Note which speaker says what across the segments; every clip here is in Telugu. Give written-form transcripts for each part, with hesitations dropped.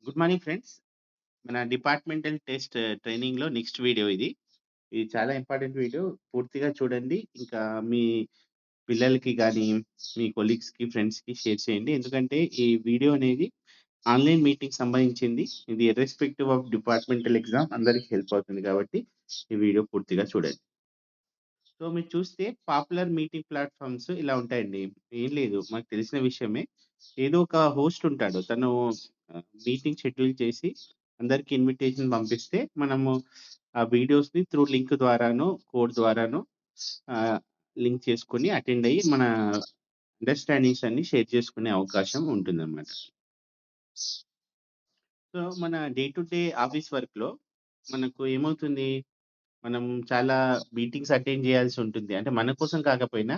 Speaker 1: Good morning friends. మన డిపార్ట్మెంటల్ టెస్ట్ ట్రైనింగ్‌లో నెక్స్ట్ వీడియో ఇది. ఇది చాలా ఇంపార్టెంట్ వీడియో. పూర్తిగా చూడండి. ఇంకా మీ పిల్లలకి గానీ, మీ కొలీగ్స్‌కి, ఫ్రెండ్స్‌కి షేర్ చేయండి. ఎందుకంటే ఈ వీడియో అనేది ఆన్‌లైన్ మీటింగ్‌కి సంబంధించింది. ఇది ఇర్రెస్పెక్టివ్ ఆఫ్ డిపార్ట్మెంటల్ ఎగ్జామ్ అందరికి హెల్ప్ అవుతుంది కాబట్టి ఈ వీడియో పూర్తిగా చూడండి. సో, మీరు చూస్తే పాపులర్ మీటింగ్ ప్లాట్‌ఫార్మ్స్ ఇలా ఉంటాయండి. ఏం లేదు మనకు తెలిసిన విషయమే. ఏదో ఒక హోస్ట్ ఉంటాడు. తను మీటింగ్ షెడ్యూల్ చేసి అందరికి ఇన్విటేషన్ పంపిస్తే మనము ఆ వీడియోస్‌ని త్రూ లింక్ ద్వారానో, కోడ్ ద్వారానో ఆహ్, లింక్ చేసుకొని అటెండ్ అయ్యి మన అండర్‌స్టాండింగ్స్ అన్ని షేర్ చేసుకునే అవకాశం ఉంటుందన్నమాట. సో, మన డే టు డే ఆఫీస్ వర్క్‌లో మనకు ఏమవుతుంది? మనం చాలా మీటింగ్స్ అటెండ్ చేయాల్సి ఉంటుంది. అంటే మన కోసం కాకపోయినా,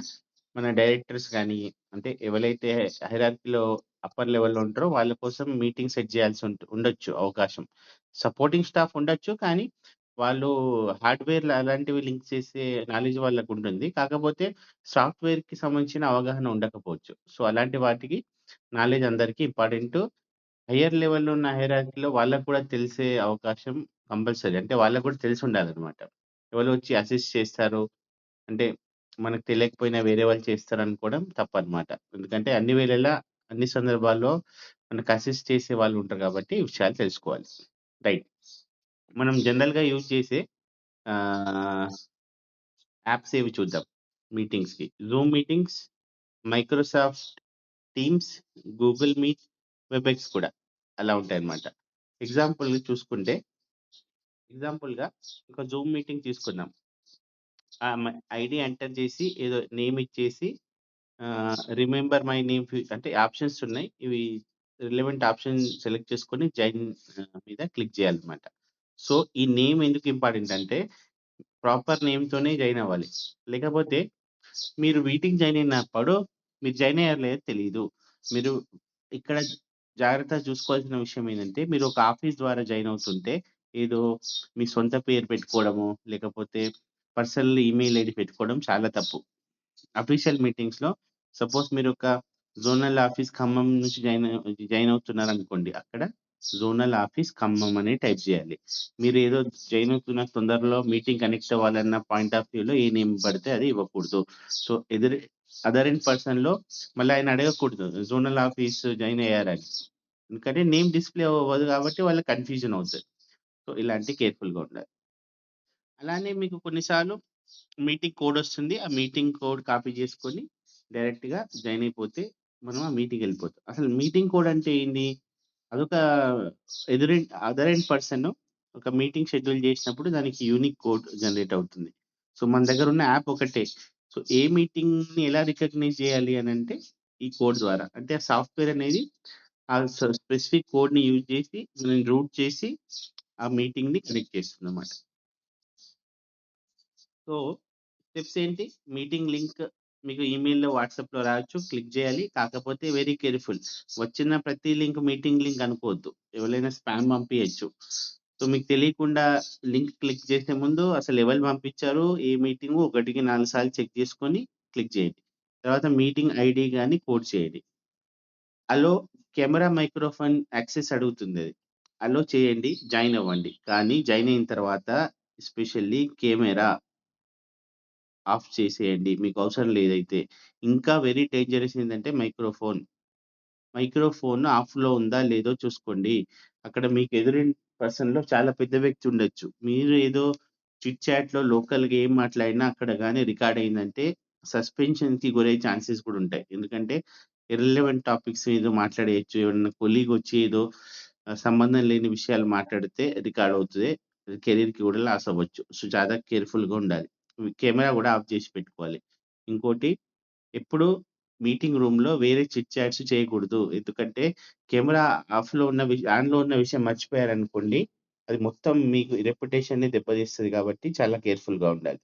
Speaker 1: మన డైరెక్టర్స్ గానీ, అంటే ఎవలైతే హైరార్కీలో అప్పర్ లెవెల్‌లో ఉంటారో వాళ్ళ కోసం మీటింగ్ సెట్ చేయాల్సి ఉండొచ్చు అవకాశం. సపోర్టింగ్ స్టాఫ్ ఉండొచ్చు. కానీ, వాళ్ళు హార్డ్‌వేర్‌లు అలాంటివి లింక్ చేసే నాలెడ్జ్ వాళ్ళకుంటుంది. కాకపోతే సాఫ్ట్‌వేర్‌కి సంబంధించిన అవగాహన ఉండకపోవచ్చు. సో, అలాంటి వాటికి నాలెడ్జ్ అందరికీ ఇంపార్టెంటు. హైయర్ లెవెల్‌లో ఉన్న హైరార్కీలో వాళ్ళకి కూడా తెలిసే అవకాశం కంపల్సరీ. అంటే వాళ్ళకి కూడా తెలిసుండాలనమాట. ఎవరో వచ్చి అసిస్ట్ చేస్తారు. అంటే మనకు తెలియకపోయినా వేరే వాళ్ళు చేస్తారనుకోవడం తప్పనమాట. ఎందుకంటే అన్ని వేళలా, అన్ని సందర్భాల్లో మనకు అసిస్ట్ చేసే వాళ్ళు ఉంటారు కాబట్టి ఈ విషయాలు తెలుసుకోవాలి. రైట్. మనం జనరల్‌గా యూజ్ చేసే ఆహ్, యాప్స్ ఏవి చూద్దాం మీటింగ్స్‌కి. Zoom meetings, Microsoft Teams, Google Meet, Webex కూడా అలా ఉంటాయన్నమాట. ఎగ్జాంపుల్‌గా ఒక జూమ్ మీటింగ్ తీసుకుందాం. ఐడీ ఎంటర్ చేసి ఏదో నేమ్ ఇచ్చేసి రిమెంబర్ మై నేమ్ అంటే ఆప్షన్స్ ఉన్నాయి. ఇవి రిలవెంట్ ఆప్షన్ సెలెక్ట్ చేసుకొని జాయిన్ మీద క్లిక్ చేయాలన్నమాట. సో, ఈ నేమ్ ఎందుకు ఇంపార్టెంట్ అంటే ప్రాపర్ నేమ్‌తోనే జాయిన్ అవ్వాలి. లేకపోతే మీరు మీటింగ్ జాయిన్ అయినప్పుడు మీరు జాయిన్ అయ్యారో లేదో తెలీదు. మీరు ఇక్కడ జాగ్రత్తగా చూసుకోవాల్సిన విషయం ఏంటంటే, మీరు ఒక ఆఫీస్ ద్వారా జాయిన్ అవుతుంటే, ఏదో మీ సొంత పేరు పెట్టుకోవడమో, లేకపోతే పర్సనల్ ఈమెయిల్ ఐడీ పెట్టుకోవడం చాలా తప్పు. అఫీషియల్ మీటింగ్స్‌లో సపోజ్ మీరొక జోనల్ ఆఫీస్ ఖమ్మం నుంచి జాయిన్ అవుతున్నారనుకోండి. అక్కడ జోనల్ ఆఫీస్ ఖమ్మం అని టైప్ చేయాలి. మీరేదో జాయిన్ అవుతున్న తొందరలో మీటింగ్ కనెక్ట్ అవ్వాలన్న పాయింట్ ఆఫ్ వ్యూలో ఏ నేమ్ పడితే అది ఇవ్వకూడదు. సో, అదర్ ఎండ్ పర్సన్‌లో మళ్ళీ ఆయన అడగకూడదు. జోనల్ ఆఫీస్ జాయిన్ అయ్యారని. ఎందుకంటే నేమ్ డిస్‌ప్లే అవ్వదు కాబట్టి వాళ్ళకి కన్‌ఫ్యూజన్ అవుతది. సో, ఇలాంటి కేర్‌ఫుల్‌గా ఉండాలి. అలానే మీకు కొన్ని సార్లు మీటింగ్ కోడొస్తుంది. ఆ మీటింగ్ కోడ్ కాపీ చేసుకొని డైరెక్ట్‌గా జాయిన్ అయిపోతే మనం ఆ మీటింగ్‌కెళ్ళిపోతాం. అసలు మీటింగ్ కోడ్ అంటే ఏంది? అదొక అదర్ ఎండ్ పర్సన్ ఒక మీటింగ్ షెడ్యూల్ చేసినప్పుడు దానికి యూనిక్ కోడ్ జనరేట్ అవుతుంది. సో, మన దగ్గరున్న యాప్ ఒకటే. సో, ఏ మీటింగ్‌ని ఎలా రికగ్నైజ్ చేయాలి అనంటే ఈ కోడ్ ద్వారా. అంటే ఆ సాఫ్ట్‌వేర్ అనేది ఆ స్పెసిఫిక్ కోడ్‌ని యూజ్ చేసి మనల్ని రూట్ చేసి ఆ మీటింగ్‌ని కనెక్ట్ చేస్తుందన్నమాట. సో, స్టెప్స్ ఏంటి? మీటింగ్ లింక్ మీకు ఈమెయిల్‌లో, వాట్సాప్‌లో రావచ్చు. క్లిక్ చేయాలి. కాకపోతే వెరీ కేర్‌ఫుల్. వచ్చిన ప్రతి లింక్ మీటింగ్ లింక్ అనుకోవద్దు. ఎవరైనా స్పామ్ పంపియచ్చు. సో, మీకు తెలియకుండా లింక్ క్లిక్ చేసే ముందు అసలు ఎవరు పంపించారు? ఏ మీటింగు ఒకటికి 4 సార్లు చెక్ చేసుకొని క్లిక్ చేయండి. తర్వాత మీటింగ్ ఐడీ గాని కోడ్ చేయండి. అలో కెమెరా, మైక్రోఫోన్ యాక్సెస్ అడుగుతుందది. అలో చేయండి. జాయిన్ అవ్వండి. కానీ జాయిన్ అయిన తర్వాత ఎస్పెషల్లీ కెమెరా ఆఫ్ చేసేయండి. మీకు అవసరం లేదైతే. ఇంకా వెరీ డేంజరస్ ఏందంటే మైక్రోఫోన్. మైక్రోఫోన్ ఆఫ్‌లో ఉందా లేదో చూసుకోండి. అక్కడ మీకు ఎదురింటి పర్సన్‌లో చాలా పెద్ద వ్యక్తి ఉండొచ్చు. మీరు ఏదో చిట్ చాట్‌లో లోకల్‌గా ఏం మాట్లాడినా అక్కడ గాని రికార్డ్ అయిందంటే సస్పెన్షన్‌కి గురయ్యే ఛాన్సెస్ కూడా ఉంటాయి. ఎందుకంటే ఇర్రెలెవెంట్ టాపిక్స్ ఏదో మాట్లాడేయొచ్చు. ఎవరైనా కొలీగ్ వచ్చి ఏదో సంబంధం లేని విషయాలు మాట్లాడితే రికార్డ్ అవుతది. కెరీర్‌కి కూడా లాస్ అవ్వచ్చు. సో, చాలా కేర్‌ఫుల్‌గా ఉండాలి. కెమెరా కూడా ఆఫ్ చేసి పెట్టుకోవాలి. ఇంకోటి ఎప్పుడు మీటింగ్ రూమ్‌లో వేరే చిట్ చాట్స్ చేయకూడదు. ఎందుకంటే కెమెరా ఆన్‌లో ఉన్న విషయం మర్చిపోయారనుకోండి, అది మొత్తం మీకు రెప్యుటేషన్‌ని దెబ్బతీస్తది కాబట్టి చాలా కేర్‌ఫుల్‌గా ఉండాలి.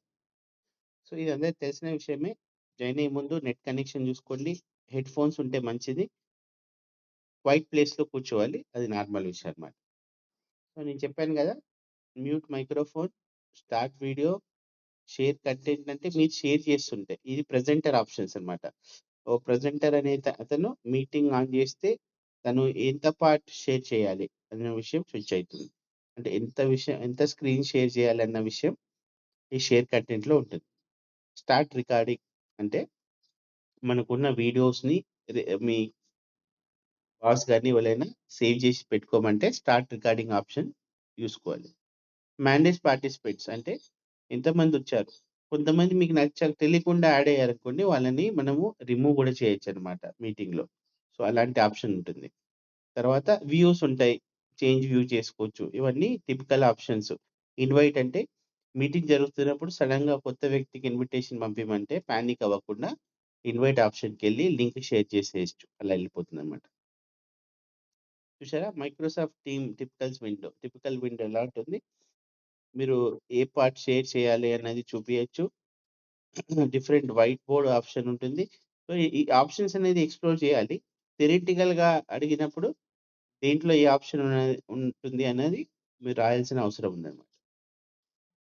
Speaker 1: సో, ఇది అందరికి తెలిసిన విషయమే. జాయిన్ అయ్యే ముందు నెట్ కనెక్షన్ చూసుకోండి. హెడ్‌ఫోన్స్ ఉంటే మంచిది. క్వైట్ ప్లేస్‌లో కూర్చోవాలి. అది నార్మల్ విషయం అన్నమాట. సో, నేను చెప్పాను గదా! Mute microphone, start video, share content అంటే మీరు షేర్ చేస్తుంటే. ఇది ప్రెజెంటర్ ఆప్షన్స్ అన్నమాట. ప్రెజెంటర్ అనే అతను మీటింగ్ ఆన్ చేస్తే తను ఎంత పార్ట్ షేర్ చేయాలి. అన్న విషయం స్విచ్ అయితుంది. అంటే ఎంత స్క్రీన్ షేర్ చేయాలన్న విషయం ఈ షేర్ కంటెంట్‌లో ఉంటుంది. స్టార్ట్ రికార్డింగ్ అంటే మనకున్న వీడియోస్‌ని మీ బాస్ గాని ఎవరైనా సేవ్ చేసి పెట్టుకోమంటే స్టార్ట్ రికార్డింగ్ ఆప్షన్ చూసుకోవాలి. మేనేజ్ పార్టిసిపేట్స్ అంటే ఎంతమందొచ్చారు. కొంతమంది మీకు తెలియకుండా యాడ్ అయ్యారనుకోండి, వాళ్ళని మనము రిమూవ్ కూడా చేయొచ్చనమాట మీటింగ్‌లో. సో, అలాంటి ఆప్షన్ ఉంటుంది. తర్వాత వ్యూస్ ఉంటాయి. చేంజ్ వ్యూ చేసుకోవచ్చు. ఇవన్నీ టిపికల్ ఆప్షన్స్. ఇన్వైట్ అంటే మీటింగ్ జరుగుతున్నప్పుడు సడెన్‌గా కొత్త వ్యక్తికి ఇన్విటేషన్ పంపియమంటే పానిక్ అవ్వకుండా ఇన్వైట్ ఆప్షన్‌కెళ్ళి లింక్ షేర్ చేసేయొచ్చు. అలా వెళ్ళిపోతుందనమాట. చూసారా? మైక్రోసాఫ్ట్ టీమ్ టిపికల్ విండో ఎలా ఉంటుంది? మీరు ఏ పార్ట్ షేర్ చేయాలి అన్నది చూపియొచ్చు. డిఫరెంట్ వైట్ బోర్డ్ ఆప్షన్ ఉంటుంది. సో, ఈ ఆప్షన్స్ అనేది ఎక్స్‌ప్లోర్ చేయాలి. థియరిటికల్‌గా అడిగినప్పుడు దేంట్లో ఏ ఆప్షన్ ఉంటుంది అనేది మీరు రాయాల్సిన అవసరం ఉందన్నమాట.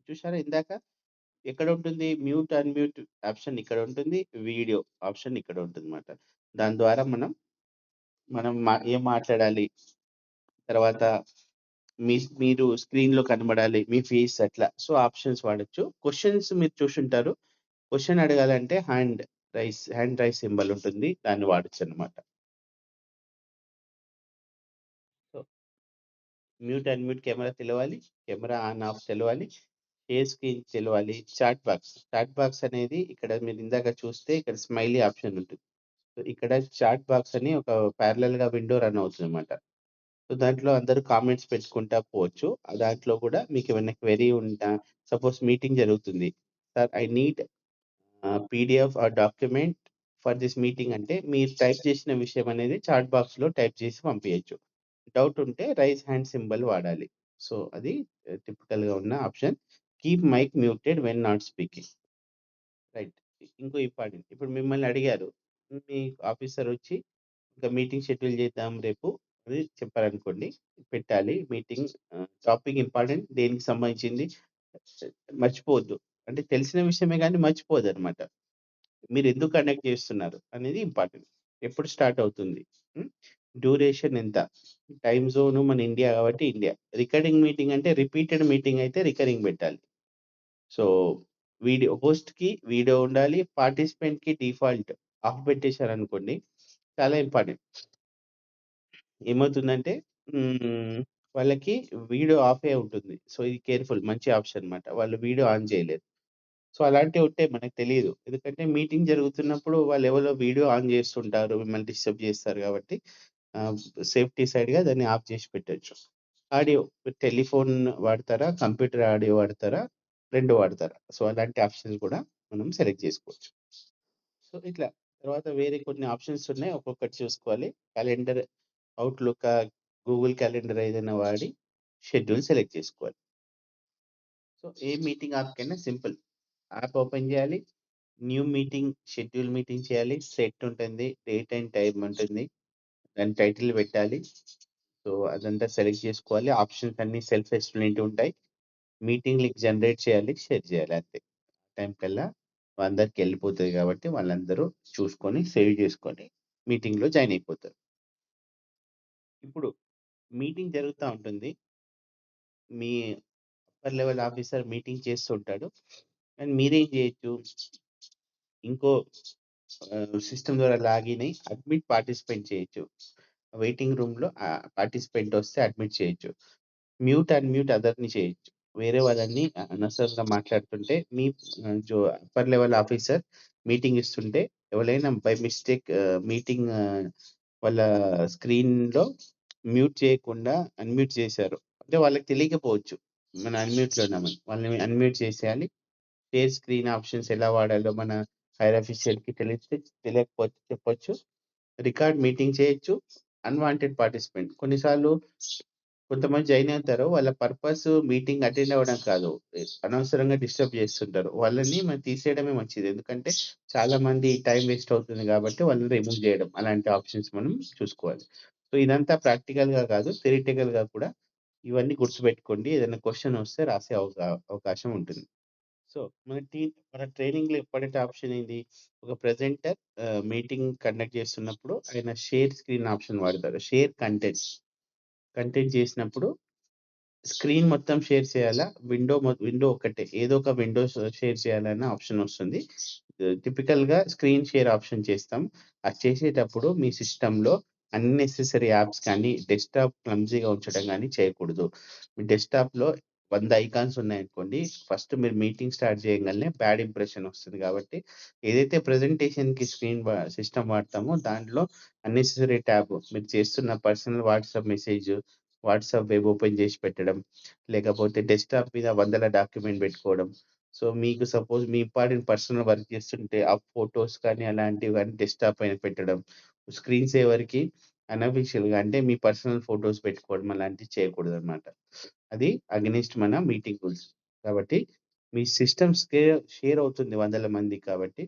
Speaker 1: చూసారా ఇందాక ఎక్కడ ఉంటుంది? మ్యూట్, అన్‌మ్యూట్ ఆప్షన్ ఇక్కడ ఉంటుంది. వీడియో ఆప్షన్ ఇక్కడ ఉంటుందన్నమాట. దాని ద్వారా మనం ఏం మాట్లాడాలి, తర్వాత మీరు స్క్రీన్‌లో కనబడాలి. మీ ఫేస్ అట్లా. సో, ఆప్షన్స్ వాడొచ్చు. క్వెషన్స్ మీరు చూసుంటారు. క్వెషన్ అడగాలంటే హ్యాండ్ రైజ్ సింబల్ ఉంటుంది. దాన్ని వాడొచ్చనమాట. సో, మ్యూట్, అన్‌మ్యూట్ కెమెరా తెలవాలి. కెమెరా ఆన్, ఆఫ్ తెలవాలి. షేర్ స్క్రీన్ తెలవాలి. చాట్ బాక్స్ అనేది ఇక్కడ మీరు ఇందాక చూస్తే ఇక్కడ స్మైలీ ఆప్షన్ ఉంటుంది. సో, ఇక్కడ చాట్ బాక్స్ అని ఒక ప్యారలెల్‌గా విండో రన్ అవుతుందన్నమాట. సో, దాంట్లో అందరూ కామెంట్స్ పెట్టుకుంటా పోవచ్చు. దాంట్లో కూడా మీకేమైనా క్వెరీ సపోజ్ మీటింగ్ జరుగుతుంది. Sir I need PDF are document for this meeting అంటే మీరు టైప్ చేసిన విషయం అనేది చాట్ బాక్స్‌లో టైప్ చేసి పంపియచ్చు. డౌట్ ఉంటే రైజ్ హ్యాండ్ సింబల్ వాడాలి. సో, అది టిపికల్‌గా ఉన్న option. Keep mic muted when not speaking. Right. ఇంకో ఇంపార్టెంట్. ఇప్పుడు మిమ్మల్ని అడిగారు. మీ ఆఫీసర్ వచ్చి ఇంకా మీటింగ్ షెడ్యూల్ చేద్దాం రేపు అని చెప్పారనుకోండి. పెట్టాలి మీటింగ్ టాపిక్ ఇంపార్టెంట్ దేనికి సంబంధించింది మర్చిపోవద్దు. అంటే తెలిసిన విషయమే గానీ మర్చిపోవద్దనమాట. మీరెందుకు కండక్ట్ చేస్తున్నారు అనేది ఇంపార్టెంట్. ఎప్పుడు స్టార్ట్ అవుతుంది? హ్మ్. డ్యూరేషన్ ఎంత? టైమ్ జోన్ మన ఇండియా కాబట్టి ఇండియా. రికార్డింగ్ మీటింగ్ అంటే రిపీటెడ్ మీటింగ్ అయితే రికరింగ్ పెట్టాలి. సో, హోస్ట్‌కి వీడియో ఉండాలి. పార్టిసిపెంట్‌కి డిఫాల్ట్ ఆఫ్ పెట్టేశారనుకోండి చాలా ఇంపార్టెంట్. ఏమవుతుందంటే వాళ్ళకి వీడియో ఆఫే ఉంటుంది. సో, ఇది కేర్‌ఫుల్ మంచి ఆప్షన్ మాట. వాళ్ళు వీడియో ఆన్ చేయలేరు. సో, అలాంటివి ఉంటే మనకు తెలీదు. ఎందుకంటే మీటింగ్ జరుగుతున్నప్పుడు వాళ్ళెవరో వీడియో ఆన్ చేస్తుంటారు. మిమ్మల్ని డిస్టర్బ్ చేస్తారు కాబట్టి ఆహ్, సేఫ్టీ సైడ్‌గా దాన్ని ఆఫ్ చేసి పెట్టొచ్చు. ఆడియో టెలిఫోన్ వాడతారా? కంప్యూటర్ ఆడియో వాడతారా? 2 వాడతారా? సో, అలాంటి ఆప్షన్స్ కూడా మనం సెలెక్ట్ చేసుకోవచ్చు. సో, ఇట్లా తర్వాత వేరే కొన్ని ఆప్షన్స్ ఉన్నాయి. ఒక్కొక్కటి చూసుకోవాలి. క్యాలెండర్, అవుట్‌లుక్, గూగుల్ క్యాలెండర్ ఏదైనా వాడి షెడ్యూల్ సెలెక్ట్ చేసుకోవాలి. సో, ఏ మీటింగ్ యాప్ కైనా సింపుల్. యాప్ ఓపెన్ చేయాలి. న్యూ మీటింగ్, షెడ్యూల్ మీటింగ్ చేయాలి. సెట్ ఉంటుంది. డేట్ అండ్ టైమ్ ఉంటుంది. దాని టైటిల్ పెట్టాలి. సో, అదంతా సెలెక్ట్ చేసుకోవాలి. ఆప్షన్స్ అన్నీ సెల్ఫ్ ఎక్స్‌ప్లనేటరీ ఉంటాయి. మీటింగ్ లింక్ జనరేట్ చేయాలి. షేర్ చేయాలి అంతే. టైం కల్లా అందరికి ఎళ్ళిపోతది కాబట్టి వాళ్ళందరూ చూసుకొని, సేవ్ చేసుకొని మీటింగ్‌లో జాయిన్ అయిపోతారు. ఇప్పుడు మీటింగ్ జరుగుతా ఉంటుంది. మీ అప్పర్ లెవెల్ ఆఫీసర్ మీటింగ్ చేస్తుంటాడు. అండ్ మీరేం చేయొచ్చు? ఇంకో సిస్టమ్ ద్వారా లాగిన్ అయ్యి అడ్మిట్ పార్టిసిపేట్ చేయొచ్చు. వెయిటింగ్ రూమ్‌లో పార్టిసిపెంట్ వస్తే అడ్మిట్ చేయొచ్చు. మ్యూట్, అన్‌మ్యూట్ అదర్‌ని చేయొచ్చు. వేరే వాళ్ళని అనవసరంగా మాట్లాడుతుంటే అప్పర్ లెవెల్ ఆఫీసర్ మీటింగ్ ఇస్తుంటే ఎవరైనా బై మిస్టేక్ మీటింగ్ వాళ్ళ స్క్రీన్‌లో మ్యూట్ చేయకుండా అన్‌మ్యూట్ చేశారు. అంటే వాళ్ళకి తెలియకపోవచ్చు. మనం అన్‌మ్యూట్‌లో ఉన్నామని. వాళ్ళని అన్‌మ్యూట్ చేసేయాలి. షేర్ స్క్రీన్ ఆప్షన్స్ ఎలా వాడాలో మన హైర్ ఆఫీషియల్‌కి తెలియకపోతే చెప్పొచ్చు. రికార్డ్ మీటింగ్ చేయొచ్చు. అన్‌వాంటెడ్ పార్టిసిపెంట్ కొన్నిసార్లు కొంతమంది జాయిన్ అవుతారు. వాళ్ళ పర్పస్ మీటింగ్ అటెండ్ అవ్వడం కాదు. అనవసరంగా డిస్టర్బ్ చేస్తుంటారు. వాళ్ళని మనం తీసేయడమే మంచిది. ఎందుకంటే చాలా మంది టైమ్ వేస్ట్ అవుతుంది కాబట్టి వాళ్ళని రిమూవ్ చేయడం. అలాంటి ఆప్షన్స్ మనం చూసుకోవాలి. సో, ఇదంతా ప్రాక్టికల్‌గా కాదు థియరిటికల్‌గా కూడా ఇవన్నీ గుర్తుపెట్టుకోండి. ఏదైనా క్వెషన్ వస్తే రాసే అవకాశం ఉంటుంది. సో, మన ట్రైనింగ్‌లో ఇంపార్టెంట్ ఆప్షన్ ఏంది? ఒక ప్రెజెంటర్ మీటింగ్ కండక్ట్ చేస్తున్నప్పుడు ఆయన షేర్ స్క్రీన్ ఆప్షన్ వాడతారు. Share content. కంటెంట్ చేసినప్పుడు స్క్రీన్ మొత్తం షేర్ చేయాలా? విండో ఒక్కటే ఏదో ఒక విండో షేర్ చేయాలన్న ఆప్షన్ వస్తుంది. టిపికల్‌గా స్క్రీన్ షేర్ ఆప్షన్ చేస్తాం. అది చేసేటప్పుడు మీ సిస్టమ్‌లో అన్నెసెసరీ యాప్స్ కానీ, డెస్క్‌టాప్ క్లమ్జీగా ఉంచడం గానీ చేయకూడదు. మీ డెస్క్‌టాప్‌లో 100 ఐకాన్స్ ఉన్నాయనుకోండి, ఫస్ట్ మీరు మీటింగ్ స్టార్ట్ చేయంగాల్నే బ్యాడ్ ఇంప్రెషన్ వస్తది కాబట్టి, ఏదైతే ప్రెజెంటేషన్‌కి సిస్టమ్ వాడతామో దాంట్లో అన్నెసెసరీ ట్యాబ్ మీరు చేస్తున్న personal WhatsApp message, WhatsApp web open చేసి పెట్టడం, లేకపోతే డెస్క్‌టాప్ మీద వందల డాక్యుమెంట్ పెట్టుకోవడం. సో, మీకు సపోజ్ మీ ఇంపార్టెంట్ పర్సనల్ వర్క్ చేస్తుంటే, ఆ ఫోటోస్ కానీ, అలాంటివి గానీ డెస్క్‌టాప్ పైన పెట్టడం. స్క్రీన్ సేవర్‌కి అనఫిషియల్‌గా అంటే మీ పర్సనల్ ఫోటోస్ పెట్టుకోవడం అలాంటివి చేయకూడదనమాట. అది అగెయిన్స్ట్ మన మీటింగ్ రూల్స్. కాబట్టి మీ సిస్టమ్స్‌కే షేర్ అవుతుంది వందల మందికి కాబట్టి,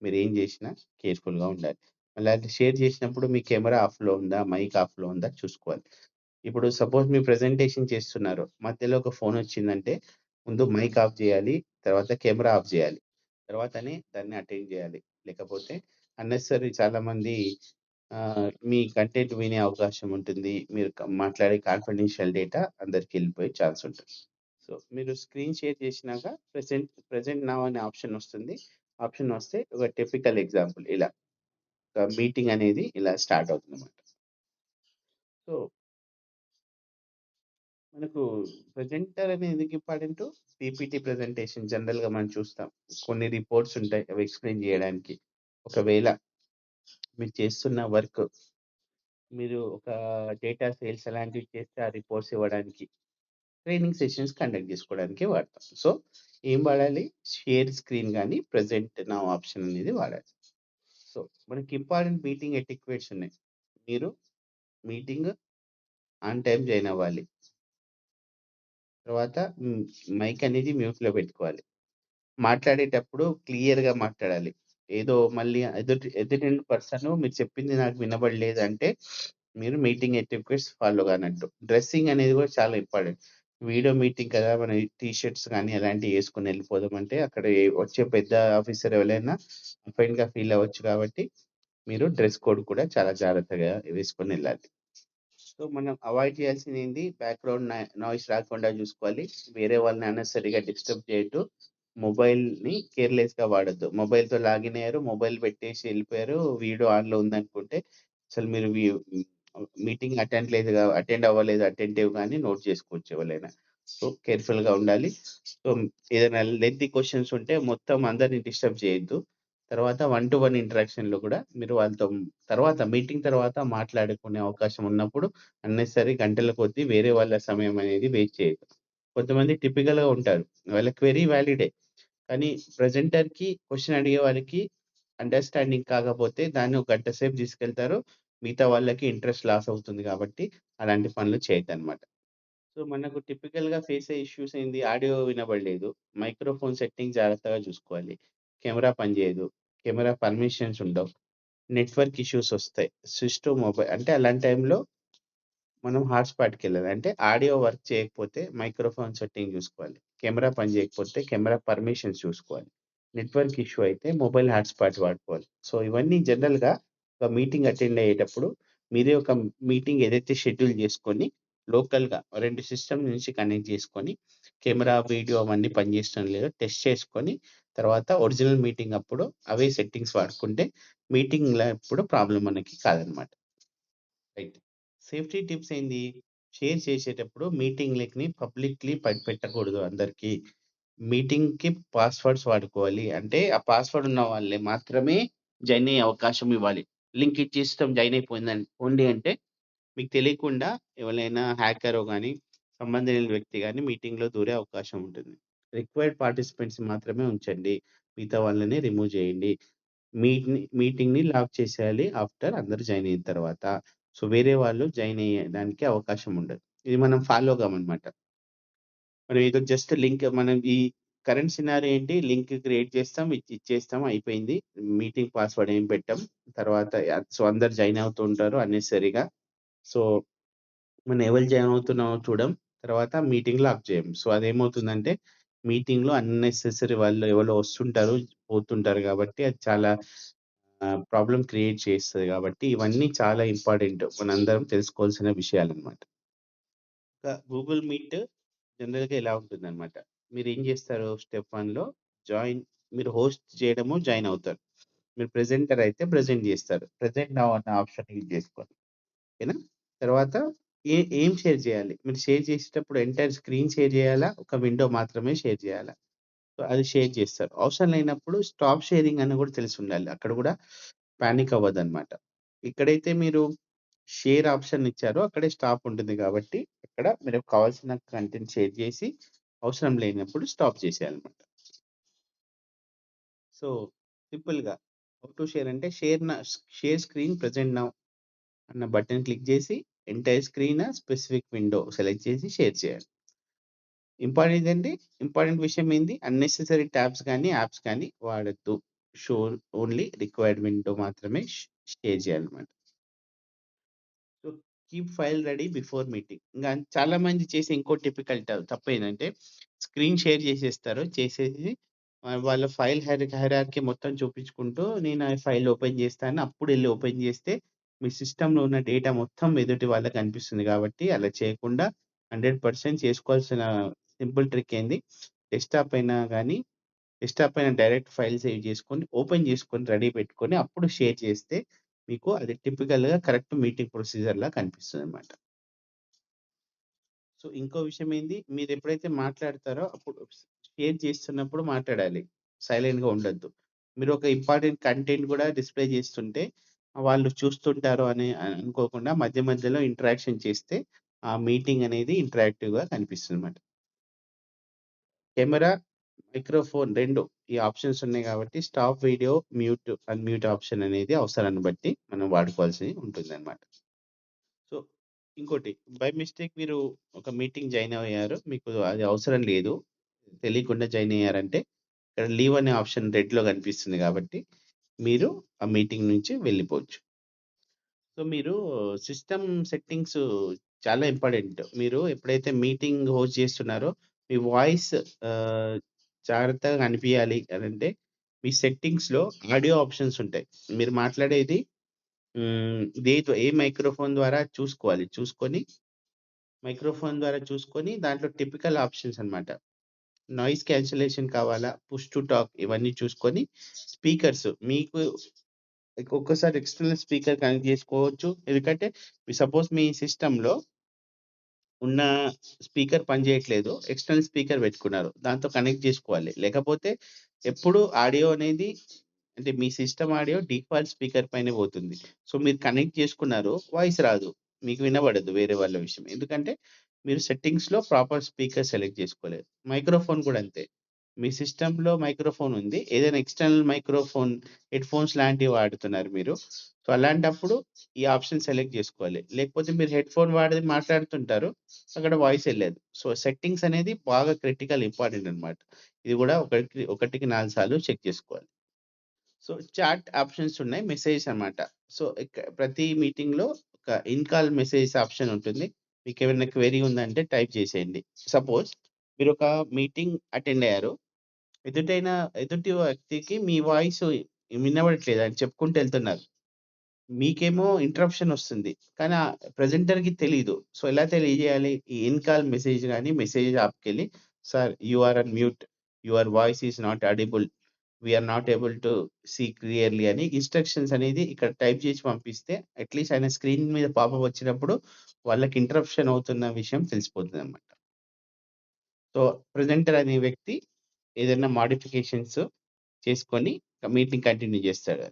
Speaker 1: మీరేం చేసినా కేర్‌ఫుల్‌గా ఉండాలి. అలాంటి షేర్ చేసినప్పుడు మీ కెమెరా ఆఫ్‌లో ఉందా? మైక్ ఆఫ్‌లో ఉందా? చూసుకోవాలి. ఇప్పుడు సపోజ్ మీరు ప్రెజెంటేషన్ చేస్తున్నారు. మధ్యలో ఒక ఫోనొచ్చిందంటే, ముందు మైక్ ఆఫ్ జేయాలి. తర్వాత కెమెరా ఆఫ్ జేయాలి. తర్వాతనే దాన్ని అటెండ్ జేయాలి. లేకపోతే అన్నెసెసరీ చాలామంది మీ కంటెంట్ వినే అవకాశం ఉంటుంది. మీరు మాట్లాడే కాన్ఫిడెన్షియల్ డేటా అందరికెళ్ళిపోయే ఛాన్స్ ఉంటుంది. సో, మీరు స్క్రీన్ షేర్ చేసినాక ప్రెజెంట్ నౌ అనే ఆప్షన్ వస్తుంది. ఆప్షన్ వస్తే ఒక టిపికల్ ఎగ్జాంపుల్ ఇలా ఒక మీటింగ్ అనేది ఇలా స్టార్ట్ అవుతుందన్నమాట. సో మనకు ప్రెజెంటర్ అనేది ఎందుకు ఇంపార్టెంటు? పీపీటీ ప్రెజెంటేషన్ జనరల్‌గా మనం చూస్తాం. కొన్ని రిపోర్ట్స్ ఉంటాయి. అవి ఎక్స్‌ప్లెయిన్ జేయడానికి. ఒకవేళ మీరు చేస్తున్న వర్క్ మీరు ఒక డేటా సేల్స్ అలాంటివి చేస్తే ఆ రిపోర్ట్స్ ఇవ్వడానికి, ట్రైనింగ్ సెషన్స్ కండక్ట్ జేసుకోవడానికి వాడతాం. సో, ఏం వాడాలి? షేర్ స్క్రీన్ గాని, ప్రెజెంట్ నౌ ఆప్షన్ అనేది వాడాలి. సో, మనకి ఇంపార్టెంట్ మీటింగ్ ఎటిక్వేట్స్ ఉన్నాయి. మీరు మీటింగ్ ఆన్ టైమ్ జాయిన్ అవ్వాలి. తర్వాత మైక్ అనేది మ్యూట్‌లో పెట్టుకోవాలి. మాట్లాడేటప్పుడు క్లియర్‌గా మాట్లాడాలి. ఏదో మళ్ళీ ఎదుటి పర్సన్ మీరు చెప్పింది నాకు వినబడలేదంటే, మీరు మీటింగ్ ఎటిక్వెట్స్ ఫాలో కానట్టు. డ్రెస్సింగ్ అనేది కూడా చాలా ఇంపార్టెంట్. వీడియో మీటింగ్ కదా! మనం టీ షర్ట్స్ కానీ అలాంటివి యేసుకొని వెళ్ళిపోదామంటే అక్కడ వచ్చే పెద్ద ఆఫీసర్ ఎవరైనా అఫెండ్‌గా ఫీల్ అవ్వచ్చు కాబట్టి, మీరు డ్రెస్ కోడ్ కూడా చాలా జాగ్రత్తగా వేసుకొనెళ్ళాలి. సో, మనం అవాయిడ్ చేయాల్సిందేంది బ్యాక్‌గ్రౌండ్ నాయిస్ రాకుండా చూసుకోవాలి. వేరే వాళ్ళని అనెసెసరీగా డిస్టర్బ్ చేయొద్దు. మొబైల్‌ని కేర్‌లెస్‌గా వాడొద్దు. మొబైల్‌తో లాగిన్ అయ్యారు, మొబైల్ పెట్టేసి ఎళ్ళిపోయారు. వీడియో ఆన్‌లో ఉందనుకుంటే అసలు మీరు మీటింగ్ అటెండ్ అవ్వలేదు అటెంటివ్‌గా అని నోట్ చేసుకోవచ్చు ఎవరైనా. సో, కేర్‌ఫుల్‌గా ఉండాలి. సో, ఏదైనా లెంతీ క్వెషన్స్ ఉంటే మొత్తం అందరిని డిస్టర్బ్ చేయొద్దు. తర్వాత వన్ టు వన్ ఇంటరాక్షన్‌లో కూడా మీరు వాళ్ళతో తర్వాత మీటింగ్ తర్వాత మాట్లాడుకునే అవకాశం ఉన్నప్పుడు అన్నెసెసరీ గంటల కొద్దీ వేరే వాళ్ళ సమయం అనేది వేస్ట్ చేయొద్దు. కొంతమంది టిపికల్‌గా ఉంటారు. వాళ్ళ క్వెరీ వాలిడే. కానీ ప్రెజెంటర్‌కి క్వెషన్ అడిగే వారికి అండర్‌స్టాండింగ్ కాకపోతే దాన్ని ఒక గంట సేపు తీసుకెళ్తారు. మిగతా వాళ్ళకి ఇంట్రెస్ట్ లాస్ అవుతుంది కాబట్టి అలాంటి పనులు చేయొద్దనమాట. సో, మనకు టిపికల్‌గా ఫేస్ అయ్యే ఇష్యూస్ ఏంది? ఆడియో వినబడలేదు. మైక్రోఫోన్ సెట్టింగ్ జాగ్రత్తగా చూసుకోవాలి. కెమెరా పనిచేయదు. కెమెరా పర్మిషన్స్ ఉండవు. నెట్వర్క్ ఇష్యూస్ ఒస్తాయి. అంటే అలాంటి టైంలో మనం హాట్‌స్పాట్‌కెళ్ళాలి. అంటే ఆడియో వర్క్ చేయకపోతే మైక్రోఫోన్ సెట్టింగ్ జూసుకోవాలి. కెమెరా పని జేయకపోతే కెమెరా పర్మిషన్స్ చూసుకోవాలి. నెట్వర్క్ ఇష్యూ అయితే మొబైల్ హాట్‌స్పాట్ వాడుకోవాలి. సో, ఇవన్నీ జనరల్‌గా ఒక మీటింగ్ అటెండ్ అయ్యేటప్పుడు మీరే ఒక మీటింగ్ ఏదైతే షెడ్యూల్ జేసుకొని లోకల్‌గా 2 సిస్టమ్ నుంచి కనెక్ట్ జేసుకొని కెమెరా, వీడియో అవన్నీ పనిజేస్తున్నాయో లేదో టెస్ట్ చేసుకొని తర్వాత ఒరిజినల్ మీటింగ్ అప్పుడు అవే సెట్టింగ్స్ వాడుకుంటే మీటింగ్‌లో ఎప్పుడు ప్రాబ్లమ్ మనకి కాదనమాట. రైట్. సేఫ్టీ టిప్స్ ఏంది? షేర్ చేసేటప్పుడు మీటింగ్ లింక్‌ని పబ్లిక్‌లీ పెట్టకూడదు అందరికి. మీటింగ్‌కి పాస్‌వర్డ్స్ వాడుకోవాలి. అంటే ఆ పాస్‌వర్డ్ ఉన్న వాళ్ళే మాత్రమే జాయిన్ అయ్యే అవకాశం ఇవ్వాలి. లింక్ ఇచ్చేస్తాం జాయిన్ పోండి అంటే మీకు తెలియకుండా ఎవరైనా హ్యాకరో గాని, సంబంధం లేని వ్యక్తి గాని మీటింగ్‌లో దూరే అవకాశం ఉంటుంది. రిక్వైర్డ్ పార్టిసిపెంట్స్ మాత్రమే ఉంచండి. మిగతా వాళ్ళని రిమూవ్ చేయండి. మీటింగ్‌ని లాక్ చేసేయాలి ఆఫ్టర్ అందరూ జాయిన్ అయిన తర్వాత. సో, వేరే వాళ్ళు జాయిన్ అయ్యేదానికి అవకాశం ఉండదు. ఇది మనం ఫాలో కామనమాట. మనం ఏదో జస్ట్ లింక్ మనం ఈ కరెంట్ సినారియో ఏంటి లింక్ క్రియేట్ చేస్తాం, ఇచ్చేస్తాం అయిపోయింది. మీటింగ్ పాస్‌వర్డ్ ఏం పెట్టం. తర్వాత సో, అందరూ జాయిన్ అవుతూ ఉంటారు అన్నెసెసరీగా. సో, మనం ఎవరు జాయిన్ అవుతున్నామో చూడం. తర్వాత మీటింగ్ లాక్ చేయం. సో, అదేమవుతుందంటే మీటింగ్‌లో అన్నెసెసరీ వాళ్ళు ఎవరో వస్తుంటారు, పోతుంటారు కాబట్టి అది చాలా ప్రాబ్లమ్ క్రియేట్ చేస్తది గాబట్టి, ఇవన్నీ చాలా ఇంపార్టెంట్. మనందరం తెలుసుకోవాల్సిన విషయాలనమాట. ఒక గూగుల్ మీట్ జనరల్‌గా ఎలా ఉంటుందనమాట. మీరేం జేస్తారు స్టెప్ 1లో జాయిన్ మీరు హోస్ట్ చేయడము, జాయిన్ అవుతారు. మీరు ప్రెజెంటర్ అయితే ప్రెజెంట్ జేస్తారు. ప్రెజెంట్ నౌ అన్న ఆప్షన్ యూజ్ జేసుకోండి. ఓకేనా? తర్వాత ఏం షేర్ జేయాలి? మీరు షేర్ చేసేటప్పుడు ఎంటైర్ స్క్రీన్ షేర్ జేయాలా? ఒక విండో మాత్రమే షేర్ జేయాలా? సో, అది షేర్ చేస్తారు. అవసరం లేనప్పుడు స్టాప్ షేరింగ్ అని గూడా తెలిసుండాలి. అక్కడ గూడా పానిక్ అవ్వద్దనమాట. ఎక్కడైతే మీరు షేర్ ఆప్షన్ ఇచ్చారో అక్కడే స్టాప్ ఉంటుంది గాబట్టి, అక్కడ మీరు కావాల్సిన కంటెంట్ షేర్ జేసి, అవసరం లేనప్పుడు స్టాప్ చేసేయాలన్నమాట. సో, సింపుల్‌గా హౌ టు షేర్ అంటే షేర్ స్క్రీన్ ప్రెజెంట్ నౌ అన్న బటన్ క్లిక్ జేసి, entire screen, specific window select చేసి షేర్ చేయాలి. ఇంపార్టెంట్ విషయం ఏంది? అన్నెసెసరీ ట్యాబ్స్ గాని, యాప్స్ గాని వాడొద్దు. షో ఓన్లీ రిక్వైర్డ్ విండో మాత్రమే షేర్ చేయాలన్నమాట. So, keep file ready before meeting. ఇంగా చాలా మంది చేసే ఇంకో టిపికల్ తప్పేంటంటే, స్క్రీన్ షేర్ చేసేస్తారు. చేసేసి వాళ్ళ ఫైల్ హైరార్కీ మొత్తం చూపించుకుంటూ, నేను ఆ ఫైల్ ఓపెన్ చేస్తాను. అప్పుడెళ్లి ఓపెన్ చేస్తే, మీ సిస్టమ్‌లో ఉన్న డేటా మొత్తం ఎదుటి వాళ్ళకి కనిపిస్తుంది కాబట్టి, అలా చేయకుండా 100% చేసుకోవాల్సిన సింపుల్ ట్రిక్ ఏంది, డెస్క్‌టాప్ అయినా గానీ, డెస్క్‌టాప్ పైన డైరెక్ట్ ఫైల్ సేవ్ చేసుకొని, ఓపెన్ చేసుకొని, రెడీ పెట్టుకొని, అప్పుడు షేర్ చేస్తే, మీకు అది టిపికల్‌గా కరెక్ట్ మీటింగ్ ప్రొసీజర్‌లా కనిపిస్తదనమాట. సో, ఇంకో విషయం ఏంది, మీరెప్పుడైతే మాట్లాడతారో అప్పుడు షేర్ చేస్తున్నప్పుడు మాట్లాడాలి. సైలెంట్‌గా ఉండొద్దు. మీరు ఒక ఇంపార్టెంట్ కంటెంట్ గూడా డిస్‌ప్లే చేస్తుంటే, వాళ్ళు చూస్తుంటారు అని అనుకోకుండా మధ్య మధ్యలో ఇంటరాక్షన్ చేస్తే, ఆ మీటింగ్ అనేది ఇంటరాక్టివ్‌గా కనిపిస్తుందన్నమాట. కెమెరా, మైక్రోఫోన్ 2 ఈ ఆప్షన్స్ ఉన్నాయి గాబట్టి, స్టాప్ వీడియో, అన్‌మ్యూట్ ఆప్షన్ అనేది అవసరాన్ని బట్టి మనం వాడుకోవాల్సి ఉంటుందన్నమాట. సో, ఇంకోటి బై మిస్టేక్ మీరు ఒక మీటింగ్ జాయిన్ అయ్యారు. మీకు అది అవసరం లేదు. తెలియకుండా జాయిన్ అయ్యారంటే, ఇక్కడ లీవ్ అనే ఆప్షన్ రెడ్‌లో కనిపిస్తుంది గాబట్టి, మీరు ఆ మీటింగ్ నుంచి వెళ్ళిపోవచ్చు. సో, మీరు సిస్టమ్ సెట్టింగ్స్ చాలా ఇంపార్టెంట్. మీరు ఎప్పుడైతే మీటింగ్ హోస్ట్ చేస్తున్నారో, మీ వాయిస్ ఆహ్, జాగ్రత్తగా కనిపియాలి అనంటే, మీ సెట్టింగ్స్‌లో ఆడియో ఆప్షన్స్ ఉంటాయి. మీరు మాట్లాడేది ఏ మైక్రోఫోన్ ద్వారా చూసుకోవాలి. చూసుకొని దాంట్లో టిపికల్ ఆప్షన్స్ అన్నమాట. నాయిస్ క్యాన్సెలేషన్ కావాలా, పుష్ టు టాక్ ఇవన్నీ చూసుకొని, స్పీకర్స్ మీకు ఒక్కొక్కసారి ఎక్స్టర్నల్ స్పీకర్ కనెక్ట్ చేసుకోవచ్చు. ఎందుకంటే సపోజ్ మీ సిస్టమ్‌లో ఉన్న స్పీకర్ పనిచేయట్లేదు. ఎక్స్టర్నల్ స్పీకర్ పెట్టుకున్నారు. దాంతో కనెక్ట్ జేసుకోవాలి. లేకపోతే ఎప్పుడు ఆడియో అనేది అంటే మీ సిస్టమ్ ఆడియో డిఫాల్ట్ స్పీకర్ పైనే పోతుంది. సో, మీరు కనెక్ట్ చేసుకున్నారు. వాయిస్ రాదు. మీకు వినబడదు వేరే వాళ్ళ విషయం. ఎందుకంటే మీరు సెట్టింగ్స్‌లో ప్రాపర్ స్పీకర్ సెలెక్ట్ చేసుకోలేదు. మైక్రోఫోన్ కూడా అంతే. మీ సిస్టమ్‌లో మైక్రోఫోన్ ఉంది. ఏదైనా ఎక్స్టర్నల్ మైక్రోఫోన్, హెడ్‌ఫోన్స్ లాంటివి వాడుతున్నారు మీరు. సో, అలాంటప్పుడు ఈ ఆప్షన్ సెలెక్ట్ జేసుకోవాలి. లేకపోతే మీరు హెడ్‌ఫోన్ వాడి మాట్లాడుతుంటారు. అక్కడ వాయిస్ ఎళ్ళదు. సో, సెట్టింగ్స్ అనేది బాగా క్రిటికల్ ఇంపార్టెంట్ అన్నమాట. ఇది గూడా ఒకటికి 4 సార్లు చెక్ చేసుకోవాలి. సో, చాట్ ఆప్షన్స్ ఉన్నాయి. మెసేజెస్ అన్నమాట. సో, ప్రతి మీటింగ్‌లో ఒక ఇన్ కాల్ మెసేజెస్ ఆప్షన్ ఉంటుంది. మీకేమైనా క్వెరీ ఉందంటే టైప్ చేసేయండి. సపోజ్ మీరొక మీటింగ్ అటెండ్ అయ్యారు. ఎదుటైన ఎదుటి వ్యక్తికి మీ వాయిస్ వినబడట్లేదు. ఆయన చెప్పుకుంటూ ఎళ్తున్నారు. మీకేమో ఇంటరప్షన్ ఒస్తుంది. కానీ ప్రెజెంటర్‌కి తెలీదు. సో, ఎలా తెలియజేయాలి? ఈ ఇన్ కాల్ మెసేజ్ గాని, మెసేజ్ యాప్‌కెళ్ళి "sir you are on mute. Your voice is not audible. We are not able to see క్లియర్‌లీ" అని ఇన్‌స్ట్రక్షన్స్ అనేది ఇక్కడ టైప్ చేసి పంపిస్తే అట్‌లీస్ట్ ఆయన స్క్రీన్ మీద పాపప్ వచ్చినప్పుడు వాళ్ళకి ఇంటరప్షన్ అవుతున్న విషయం తెలిసిపోతుందన్నమాట. సో, ప్రెజెంటర్ అనే వ్యక్తి ఏదైనా మోడిఫికేషన్స్ చేసుకొని మీటింగ్ కంటిన్యూ చేస్తాడు.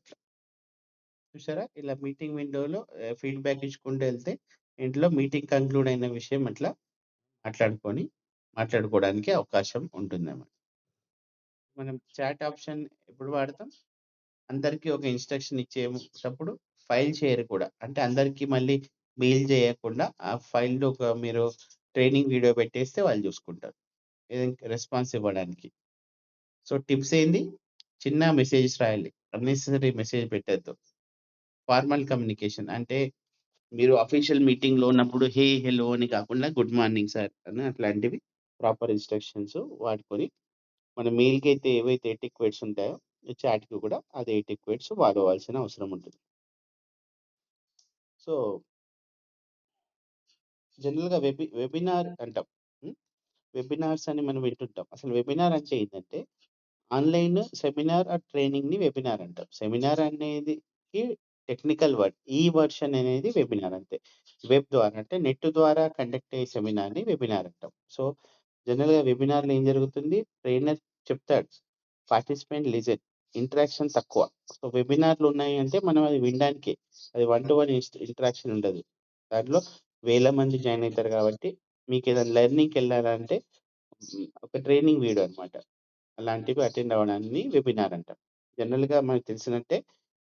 Speaker 1: చూసారా? ఇలా మీటింగ్ విండోలో ఫీడ్‌బ్యాక్ ఇచ్చుకుంటూ ఎళ్తే, ఇంట్లో మీటింగ్ కంక్లూడ్ అయిన విషయం అట్లా మాట్లాడుకోవడానికి అవకాశం ఉంటుందన్నమాట. మనం చాట్ ఆప్షన్ ఎప్పుడు వాడతాం? అందరికి ఒక ఇన్‌స్ట్రక్షన్ ఇచ్చేటప్పుడు ఫైల్ షేర్ కూడా. అంటే అందరికి మళ్ళీ మెయిల్ చేయకుండా ఆ ఫైల్‌లో మీరు ట్రైనింగ్ వీడియో పెట్టేస్తే వాళ్ళు చూసుకుంటారు. రెస్పాన్స్ ఇవ్వడానికి. సో, టిప్స్ ఏంది? చిన్న మెసేజెస్ రాయాలి. అన్నెసెసరీ మెసేజ్ పెట్టొద్దు. ఫార్మల్ కమ్యూనికేషన్ అంటే మీరు అఫీషియల్ మీటింగ్‌లో ఉన్నప్పుడు హే, హెల్లో అని కాకుండా గుడ్ మార్నింగ్ సార్ అని అట్లాంటివి ప్రాపర్ ఇన్‌స్ట్రక్షన్స్ వాడుకొని, మన మెయిల్‌కైతే ఏవైతే ఎటిక్వేట్స్ ఉంటాయో, చాట్‌కి కూడా అదే ఎటిక్వేట్స్ వాడవలసిన అవసరం ఉంటుంది. సో, జనరల్‌గా వెబినార్ అంటాం. హ్మ్. వెబినార్స్ అని మనం వింటుంటాం. అసలు వెబినార్ అంటే ఏంటంటే ఆన్‌లైన్ సెమినార్ ఆర్ ట్రైనింగ్‌ని వెబినార్ అంటాం. సెమినార్ అనేదికి టెక్నికల్ వర్డ్. ఈ వర్షన్ అనేది వెబినార్ అంతే. వెబ్ ద్వారా అంటే నెట్ ద్వారా కండక్ట్ అయ్యే సెమినార్‌ని వెబినార్ అంటాం. సో, జనరల్‌గా వెబినార్‌లో ఏం జరుగుతుంది? ట్రైనర్ చెప్తాడు. Participant listen. ఇంటరాక్షన్ తక్కువ. సో, వెబినార్‌లు ఉన్నాయి అంటే మనం అది వినడానికే. అది వన్ టు వన్ ఇంటరాక్షన్ ఉండదు. దాంట్లో వేల మంది జాయిన్ అయితారు కాబట్టి మీకేదైనా లెర్నింగ్‌కెళ్ళాలంటే ఒక ట్రైనింగ్ వీడియో అన్నమాట. అలాంటివి అటెండ్ అవ్వడాన్ని వెబినార్ అంటాం. జనరల్‌గా మనకు తెలిసినట్టే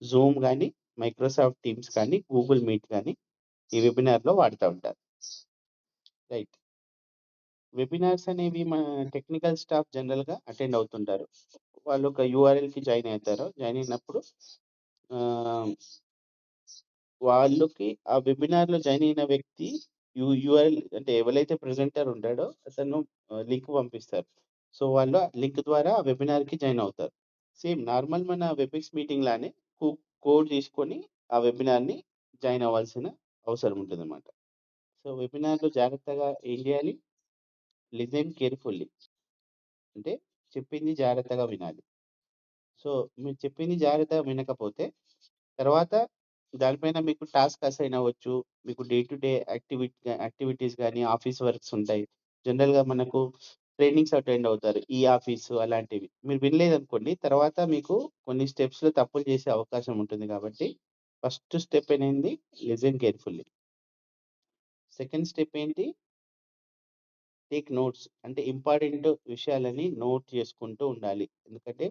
Speaker 1: జూమ్ గాని, మైక్రోసాఫ్ట్ టీమ్స్ కానీ, గూగుల్ మీట్ గాని ఈ వెబినార్‌లో వాడుతా ఉంటారు. రైట్. వెబినార్స్ అనేవి మన టెక్నికల్ స్టాఫ్ జనరల్‌గా అటెండ్ అవుతుంటారు. వాళ్ళు ఒక యూఆర్ఎల్‌కి జాయిన్ అయితారు. జాయిన్ అయినప్పుడు ఆహ్, వాళ్ళకి ఆ వెబినార్‌లో జాయిన్ అయిన వ్యక్తి యూఆర్ఎల్ అంటే ఎవరైతే ప్రెజెంటర్ ఉంటాడో అతను లింక్ పంపిస్తారు. సో, వాళ్ళు ఆ లింక్ ద్వారా ఆ వెబినార్‌కి జాయిన్ అవుతారు. సేమ్ నార్మల్ మన వెబెక్స్ మీటింగ్ లానే కు కోడ్ తీసుకొని ఆ వెబినార్‌ని జాయిన్ అవ్వాల్సిన అవసరం ఉంటదన్నమాట. సో, వెబినార్‌లో జాగ్రత్తగా ఏం చేయాలి? Listen carefully. అంటే చెప్పింది జాగ్రత్తగా వినాలి. సో, మీరు చెప్పింది జాగ్రత్తగా వినకపోతే తర్వాత దానిపైన మీకు టాస్క్ అసైన్ అవ్వచ్చు. మీకు డే టు డే యాక్టివిటీస్ గాని, ఆఫీస్ వర్క్స్ ఉంటాయి. జనరల్‌గా మనకు ట్రైనింగ్స్ అటెండ్ అవుతారు. ఈ ఆఫీసు అలాంటివి. మీరు వినలేదనుకోండి తర్వాత మీకు కొన్ని స్టెప్స్‌లో తప్పులు చేసే అవకాశం ఉంటుంది కాబట్టి ఫస్ట్ స్టెప్ అనేది లిజన్ కేర్‌ఫుల్లీ. సెకండ్ స్టెప్ ఏంటి? Take notes. అంటే ఇంపార్టెంట్ విషయాలని నోట్ చేసుకుంటూ ఉండాలి. ఎందుకంటే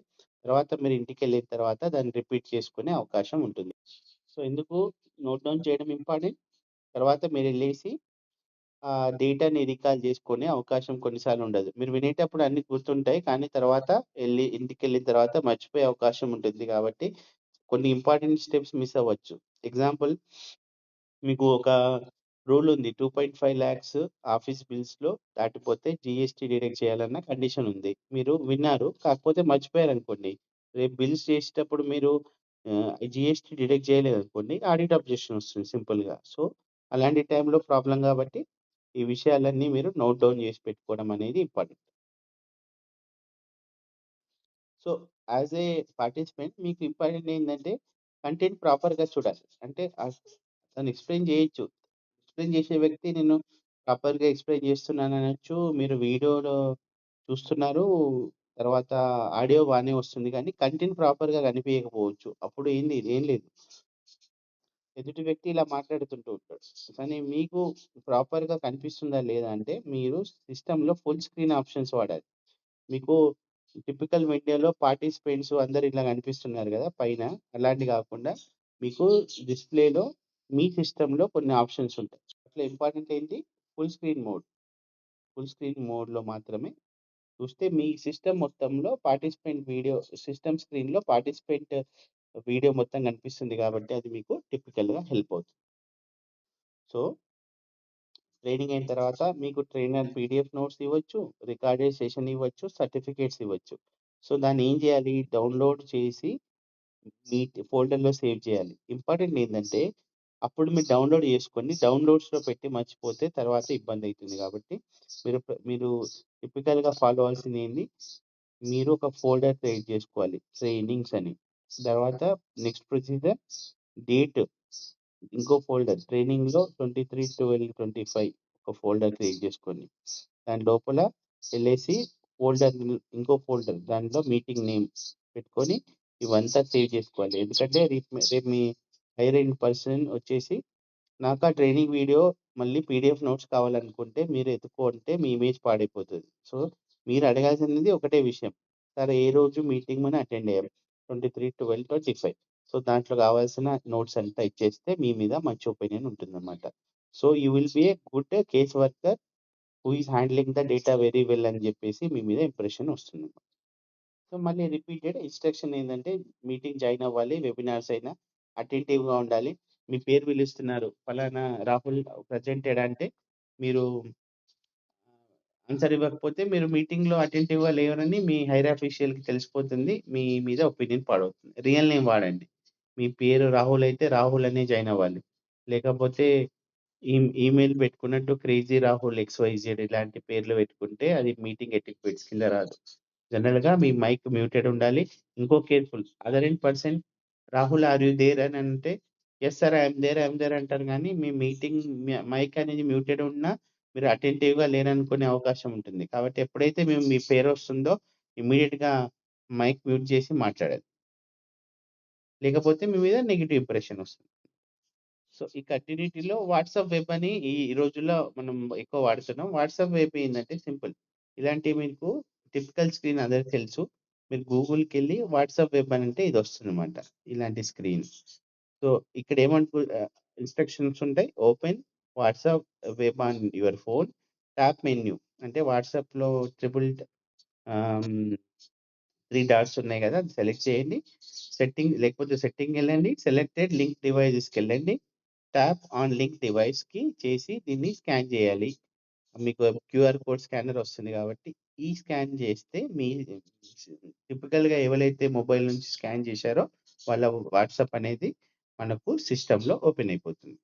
Speaker 1: తర్వాత మీరు ఇంటికెళ్ళిన తర్వాత దాన్ని రిపీట్ చేసుకునే అవకాశం ఉంటుంది. సో, ఎందుకు నోట్ డౌన్ చేయడం ఇంపార్టెంట్. తర్వాత మీరెళ్ళేసి ఆ డేటాని రికాల్ చేసుకునే అవకాశం కొన్నిసార్లు ఉండదు. మీరు వినేటప్పుడు అన్నీ గుర్తుంటాయి. కానీ తర్వాత ఇంటికెళ్ళిన తర్వాత మర్చిపోయే అవకాశం ఉంటుంది కాబట్టి కొన్ని ఇంపార్టెంట్ స్టెప్స్ మిస్ అవ్వచ్చు. ఎగ్జాంపుల్ మీకు ఒక రూల్ ఉంది. 2.5 లాక్స్ ఆఫీస్ బిల్స్‌లో దాటిపోతే జీఎస్టీ డిడక్ట్ చేయాలన్న కండిషన్ ఉంది. మీరు విన్నారు. కాకపోతే మర్చిపోయారనుకోండి. రేపు బిల్స్ చేసేటప్పుడు మీరు జీఎస్టీ డిడక్ట్ చేయలేదనుకోండి. ఆడిట్ అబ్జెక్షన్ వస్తుంది సింపుల్‌గా. సో, అలాంటి టైంలో ప్రాబ్లమ్ కాబట్టి ఈ విషయాలన్నీ మీరు నోట్ డౌన్ చేసి పెట్టుకోవడం అనేది important. So, as a participant మీకు ఇంపార్టెంట్ ఏందంటే కంటెంట్ ప్రాపర్‌గా చూడాలి. అంటే తను ఎక్స్‌ప్లెయిన్ చేయొచ్చు. ఎక్స్‌ప్లెయిన్ చేసే వ్యక్తి నేను ప్రాపర్‌గా ఎక్స్‌ప్లెయిన్ చేస్తున్నాననొచ్చు. మీరు వీడియోలో చూస్తున్నారు. తర్వాత ఆడియో బానే వస్తుంది కానీ కంటెంట్ ప్రాపర్‌గా కనిపియకపోవచ్చు. అప్పుడు ఏం లేదు. ఎదుటి వ్యక్తి ఇలా మాట్లాడుతుంటూ ఉంటాడు. కానీ మీకు ప్రాపర్‌గా కనిపిస్తుందా లేదా అంటే మీరు సిస్టమ్‌లో ఫుల్ స్క్రీన్ ఆప్షన్స్ వాడాలి. మీకు టిపికల్ మీడియాలో పార్టిసిపెంట్స్ అందరూ ఇలా కనిపిస్తున్నారు గదా! పైన అలాంటివి గాకుండా మీకు డిస్‌ప్లేలో మీ సిస్టమ్‌లో కొన్ని ఆప్షన్స్ ఉంటాయి. అట్లా ఇంపార్టెంట్ ఏంటి? Full screen mode. Full screen మోడ్‌లో మాత్రమే చూస్తే మీ సిస్టమ్ మొత్తంలో సిస్టమ్ స్క్రీన్‌లో పార్టిసిపెంట్ వీడియో మొత్తం కనిపిస్తుంది గాబట్టి అది మీకు టిపికల్‌గా హెల్ప్ అవుతుంది. సో, ట్రైనింగ్ అయిన తర్వాత మీకు ట్రైనర్ పీడీఎఫ్ నోట్స్ ఇవ్వచ్చు, రికార్డెడ్ సెషన్ ఇవ్వచ్చు, సర్టిఫికేట్స్ ఇవ్వచ్చు. సో, దాన్ని ఏం చేయాలి? డౌన్‌లోడ్ చేసి మీ ఫోల్డర్‌లో సేవ్ చేయాలి. ఇంపార్టెంట్ ఏందంటే, అప్పుడు మీరు డౌన్‌లోడ్ చేసుకొని డౌన్‌లోడ్స్‌లో పెట్టి మర్చిపోతే తర్వాత ఇబ్బందయితుంది కాబట్టి, మీరు టిపికల్‌గా ఫాలో అవ్వాల్సిందేంది, మీరు ఒక ఫోల్డర్ క్రియేట్ చేసుకోవాలి. ట్రైనింగ్స్ అని. తర్వాత నెక్స్ట్ ప్రొసీజర్ డేట్ ఇంకో ఫోల్డర్ ట్రైనింగ్‌లో 23/12/25 ఒక ఫోల్డర్ క్రియేట్ చేసుకోండి. దాని లోపల ఎళ్ళేసి ఫోల్డర్ ఇంకో ఫోల్డర్ దాంట్లో మీటింగ్ నేమ్ పెట్టుకొని ఇవంతా సేవ్ చేసుకోవాలి. ఎందుకంటే రేపు మీ హైర్ అయిన పర్సన్ వచ్చేసి నాకా ట్రైనింగ్ వీడియో మళ్ళీ పీడీఎఫ్ నోట్స్ కావాలనుకుంటే మీరు ఎతుక్కుంటే మీ ఇమేజ్ పాడైపోతది. సో, మీరు అడగాల్సినది ఒకటే విషయం. సార్ ఏ రోజు మీటింగ్ మనం అటెండ్ అయ్యాం. 23/12/25 సో, దాంట్లో కావాల్సిన నోట్స్ అంతా ఇచ్చేస్తే మీ మీద మంచి ఒపీనియన్ ఉంటుందన్నమాట. So, you will be a good case worker who is handling the data very well అని చెప్పేసి మీ మీద ఇంప్రెషన్ వస్తుంది. సో, మళ్ళీ రిపీటెడ్ ఇన్‌స్ట్రక్షన్ ఏందంటే మీటింగ్ జాయిన్ అవ్వాలి. వెబినార్స్ అయినా అటెంటివ్‌గా ఉండాలి. మీ పేరు పిలుస్తున్నారు. పలానా రాహుల్ ప్రెజెంటెడ్ అంటే మీరు ఆన్సర్ ఇవ్వకపోతే మీరు మీటింగ్‌లో అటెంటివ్‌గా లేరని మీ హైర్ ఆఫీషియల్‌కి తెలిసిపోతుంది. మీ మీద ఒపీనియన్ పాడవుతుంది. రియల్ నేమ్ వాడండి. మీ పేరు రాహుల్ అయితే రాహుల్ అనే జాయిన్ అవ్వాలి. లేకపోతే ఈమెయిల్ పెట్టుకున్నట్టు క్రేజీ రాహుల్ ఎక్స్‌వైజెడ్ ఇలాంటి పేర్లు పెట్టుకుంటే అది మీటింగ్ ఎటిక్వెట్స్ కింద రాదు. జనరల్‌గా మీ మైక్ మ్యూటెడ్ ఉండాలి. ఇంకో careful other in person Rahul are you there అని అంటే, yes sir I am there అంటారు గానీ, మీ మీటింగ్ మైక్ అనేది మ్యూటెడ్ ఉన్నా మీరు అటెంటివ్‌గా లేరనుకునే అవకాశం ఉంటుంది. కాబట్టి ఎప్పుడైతే మీ పేరొస్తుందో ఇమ్మీడియేట్‌గా మైక్ మ్యూట్ చేసి మాట్లాడాలి. లేకపోతే మీ మీద నెగెటివ్ ఇంప్రెషన్ వస్తుంది. సో, ఈ కంటిన్యూటీలో వాట్సాప్ వెబ్ అని ఈ రోజుల్లో మనం ఎక్కువ వాడుతున్నాం. వాట్సాప్ వెబ్ ఏందంటే సింపుల్. ఇలాంటివి మీకు టిపికల్ స్క్రీన్ అందరికి తెలుసు. మీరు గూగుల్‌కెళ్ళి వాట్సాప్ వెబ్ అని అంటే ఇదొస్తుందన్నమాట. ఇలాంటి స్క్రీన్. సో, ఇక్కడ ఇన్‌స్ట్రక్షన్స్ ఉంటాయి. Open WhatsApp web on your phone. Top menu అంటే వాట్సాప్‌లో ఆహ్, 3 డాట్స్ ఉన్నాయి గదా! అది సెలెక్ట్ చేయండి. సెట్టింగ్‌కెళ్ళండి. సెలెక్టెడ్ లింక్ డివైసెస్‌కెళ్ళండి. ట్యాప్ ఆన్ లింక్ డివైస్‌కి చేసి దీన్ని స్కాన్ చేయాలి. మీకు క్యూఆర్ కోడ్ స్కానర్ వస్తుంది కాబట్టి, ఈ స్కాన్ చేస్తే మీ టిపికల్‌గా ఎవరైతే మొబైల్ నుంచి స్కాన్ చేశారో వాళ్ళ వాట్సాప్ అనేది మనకు సిస్టమ్‌లో ఓపెన్ అయిపోతుంది.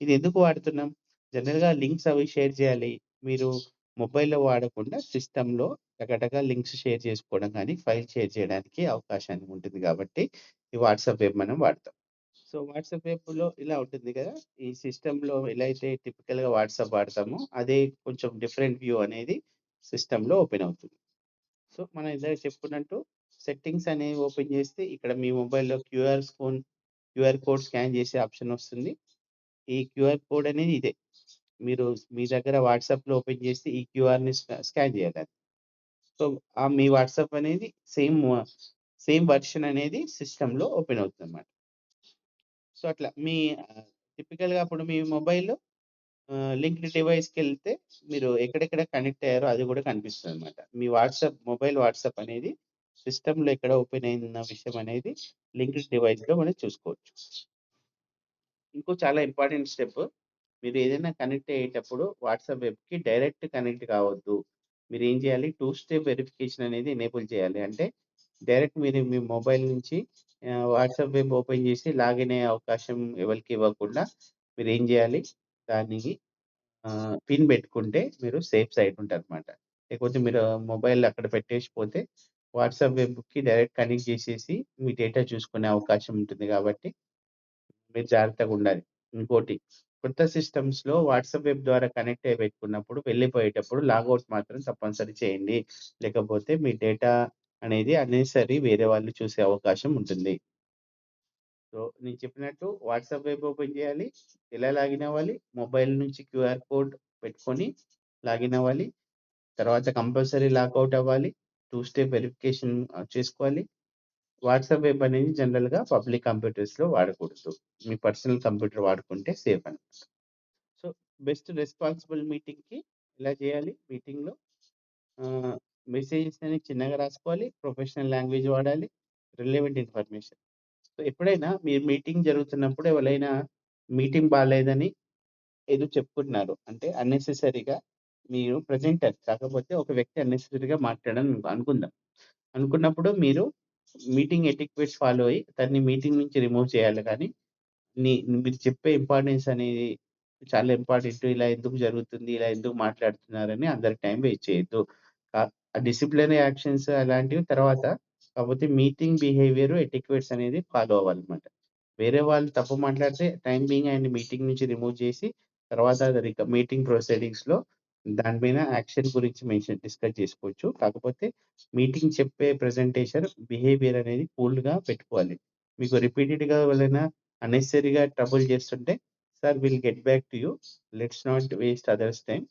Speaker 1: ఇది ఎందుకు వాడుతున్నాం? జనరల్‌గా లింక్స్ అవి షేర్ చేయాలి. మీరు మొబైల్‌లో వాడకుండా సిస్టమ్‌లో టకటక లింక్స్ షేర్ చేసుకోవడం గానీ, ఫైల్ షేర్ చేయడానికి అవకాశాన్ని ఉంటుంది కాబట్టి, ఈ వాట్సాప్ వెబ్ మనం వాడతాం. సో, వాట్సాప్ యాప్‌లో ఇలా ఉంటుంది గదా! ఈ సిస్టమ్‌లో ఎలా అయితే టిపికల్‌గా వాట్సాప్ వాడతామో, అదే కొంచెం డిఫరెంట్ వ్యూ అనేది సిస్టమ్‌లో ఓపెన్ అవుతుంది. సో, మనం ఇందాక చెప్పుకున్నట్టు సెట్టింగ్స్ అనేవి ఓపెన్ చేస్తే ఇక్కడ మీ మొబైల్‌లో క్యూఆర్ కోడ్ స్కాన్ చేసే ఆప్షన్ వస్తుంది. ఈ క్యూఆర్ కోడ్ అనేది ఇదే. మీరు మీ దగ్గర వాట్సాప్‌లో ఓపెన్ చేస్తే ఈ క్యూఆర్‌ని స్కాన్ చేయాలి. సో, మీ వాట్సాప్ అనేది సేమ్ వెర్షన్ అనేది సిస్టమ్‌లో ఓపెన్ అవుతుందన్నమాట. సో, అట్లా మీ టిపికల్‌గా అప్పుడు మీ మొబైల్‌లో లింక్డ్ డివైస్‌కెళ్తే మీరు ఎక్కడెక్కడ కనెక్ట్ అయ్యారో అది గూడా కనిపిస్తదనమాట. మీ మొబైల్ వాట్సాప్ అనేది సిస్టమ్‌లో ఎక్కడ ఓపెన్ అయిందన్న విషయం అనేది లింక్డ్ డివైస్‌లో మనం చూసుకోవచ్చు. ఇంకో చాలా ఇంపార్టెంట్ స్టెప్ మీరు ఏదైనా కనెక్ట్ అయ్యేటప్పుడు వాట్సాప్ వెబ్‌కి డైరెక్ట్ కనెక్ట్ కావద్దు. మీరేం చేయాలి? 2 స్టెప్ వెరిఫికేషన్ అనేది ఎనేబుల్ చేయాలి. అంటే డైరెక్ట్ మీరు మీ మొబైల్ నుంచి వాట్సాప్ వెబ్ ఓపెన్ చేసి లాగిన్ అయ్యే అవకాశం ఎవరికీ ఇవ్వకుండా మీరేం చేయాలి? దానికి పిన్ పెట్టుకుంటే మీరు సేఫ్ సైడ్ ఉంటారనమాట. లేకపోతే మీరు మొబైల్ అక్కడ పెట్టేసి పోతే వాట్సాప్ వెబ్‌కి డైరెక్ట్ కనెక్ట్ చేసేసి మీ డేటా చూసుకునే అవకాశం ఉంటుంది కాబట్టి మీరు జాగ్రత్తగుండాలి. ఇంకోటి కొత్త సిస్టమ్స్‌లో వాట్సాప్ వెబ్ ద్వారా కనెక్ట్ అయ్యి పెట్టుకున్నప్పుడు వెళ్ళిపోయేటప్పుడు లాగౌట్ మాత్రం తప్పనిసరి చేయండి. లేకపోతే మీ డేటా అనేది అన్నెసెసరీ వేరే వాళ్ళు చూసే అవకాశం ఉంటుంది. సో, నేను చెప్పినట్టు వాట్సాప్ వెబ్ ఓపెన్ చేయాలి. ఎలా లాగిన్ అవ్వాలి? మొబైల్ నుంచి క్యూఆర్ కోడ్ పెట్టుకొని లాగిన్ అవ్వాలి. తర్వాత కంపల్సరీ లాగౌట్ అవ్వాలి. 2 స్టెప్ వెరిఫికేషన్ చేసుకోవాలి. వాట్సాప్ వెబ్ అనేది జనరల్‌గా పబ్లిక్ కంప్యూటర్స్‌లో వాడకూడదు. మీ పర్సనల్ కంప్యూటర్ వాడుకుంటే సేఫ్ అని. సో, బెస్ట్ రెస్పాన్సిబుల్ మీటింగ్‌కి ఎలా చేయాలి మీటింగ్‌లో ఆహ్, మెసేజెస్ అనేవి చిన్నగా రాసుకోవాలి. ప్రొఫెషనల్ లాంగ్వేజ్ వాడాలి. Relevant information. సో, ఎప్పుడైనా మీరు మీటింగ్ జరుగుతున్నప్పుడు ఎవరైనా మీటింగ్ బాలేదని ఏదో చెప్పుకుంటున్నారు. అంటే అన్నెసెసరీగా మీరు ప్రెజెంటర్ కాకపోతే ఒక వ్యక్తి అన్నెసెసరీగా మాట్లాడారని అనుకుందాం. అనుకున్నప్పుడు మీరు మీటింగ్ ఎటిక్వెట్స్ ఫాలో అయ్యి తనని మీటింగ్ నుంచి రిమూవ్ చేయాలి గానీ, మీరు చెప్పే ఇంపార్టెన్స్ అనేది చాలా ఇంపార్టెంట్. ఇలా ఎందుకు జరుగుతుంది? ఇలా ఎందుకు మాట్లాడుతున్నారని అందరికి టైం వేస్ట్ చేయొద్దు. డిసిప్లినరీ యాక్షన్స్ అలాంటివి తర్వాత. కాకపోతే మీటింగ్ బిహేవియర్ ఎటిక్వెట్స్ అనేది ఫాలో అవ్వాలన్నమాట. వేరే వాళ్ళు తప్పు మాట్లాడితే టైమ్ బీయింగ్ ఆయన్ని మీటింగ్ నుంచి రిమూవ్ చేసి, తర్వాత మీటింగ్ ప్రొసీడింగ్స్‌లో దాని మీద యాక్షన్ గురించి డిస్కస్ చేసుకోవచ్చు. కాకపోతే మీటింగ్ చెప్పే ప్రెజెంటేషన్ బిహేవియర్ అనేది కూల్‌గా పెట్టుకోవాలి. మీకు రిపీటెడ్‌గా ఎవరైనా అన్నెసెసరీగా ట్రబుల్ చేస్తుంటే, "sir will get back to you. Let's not waste others time.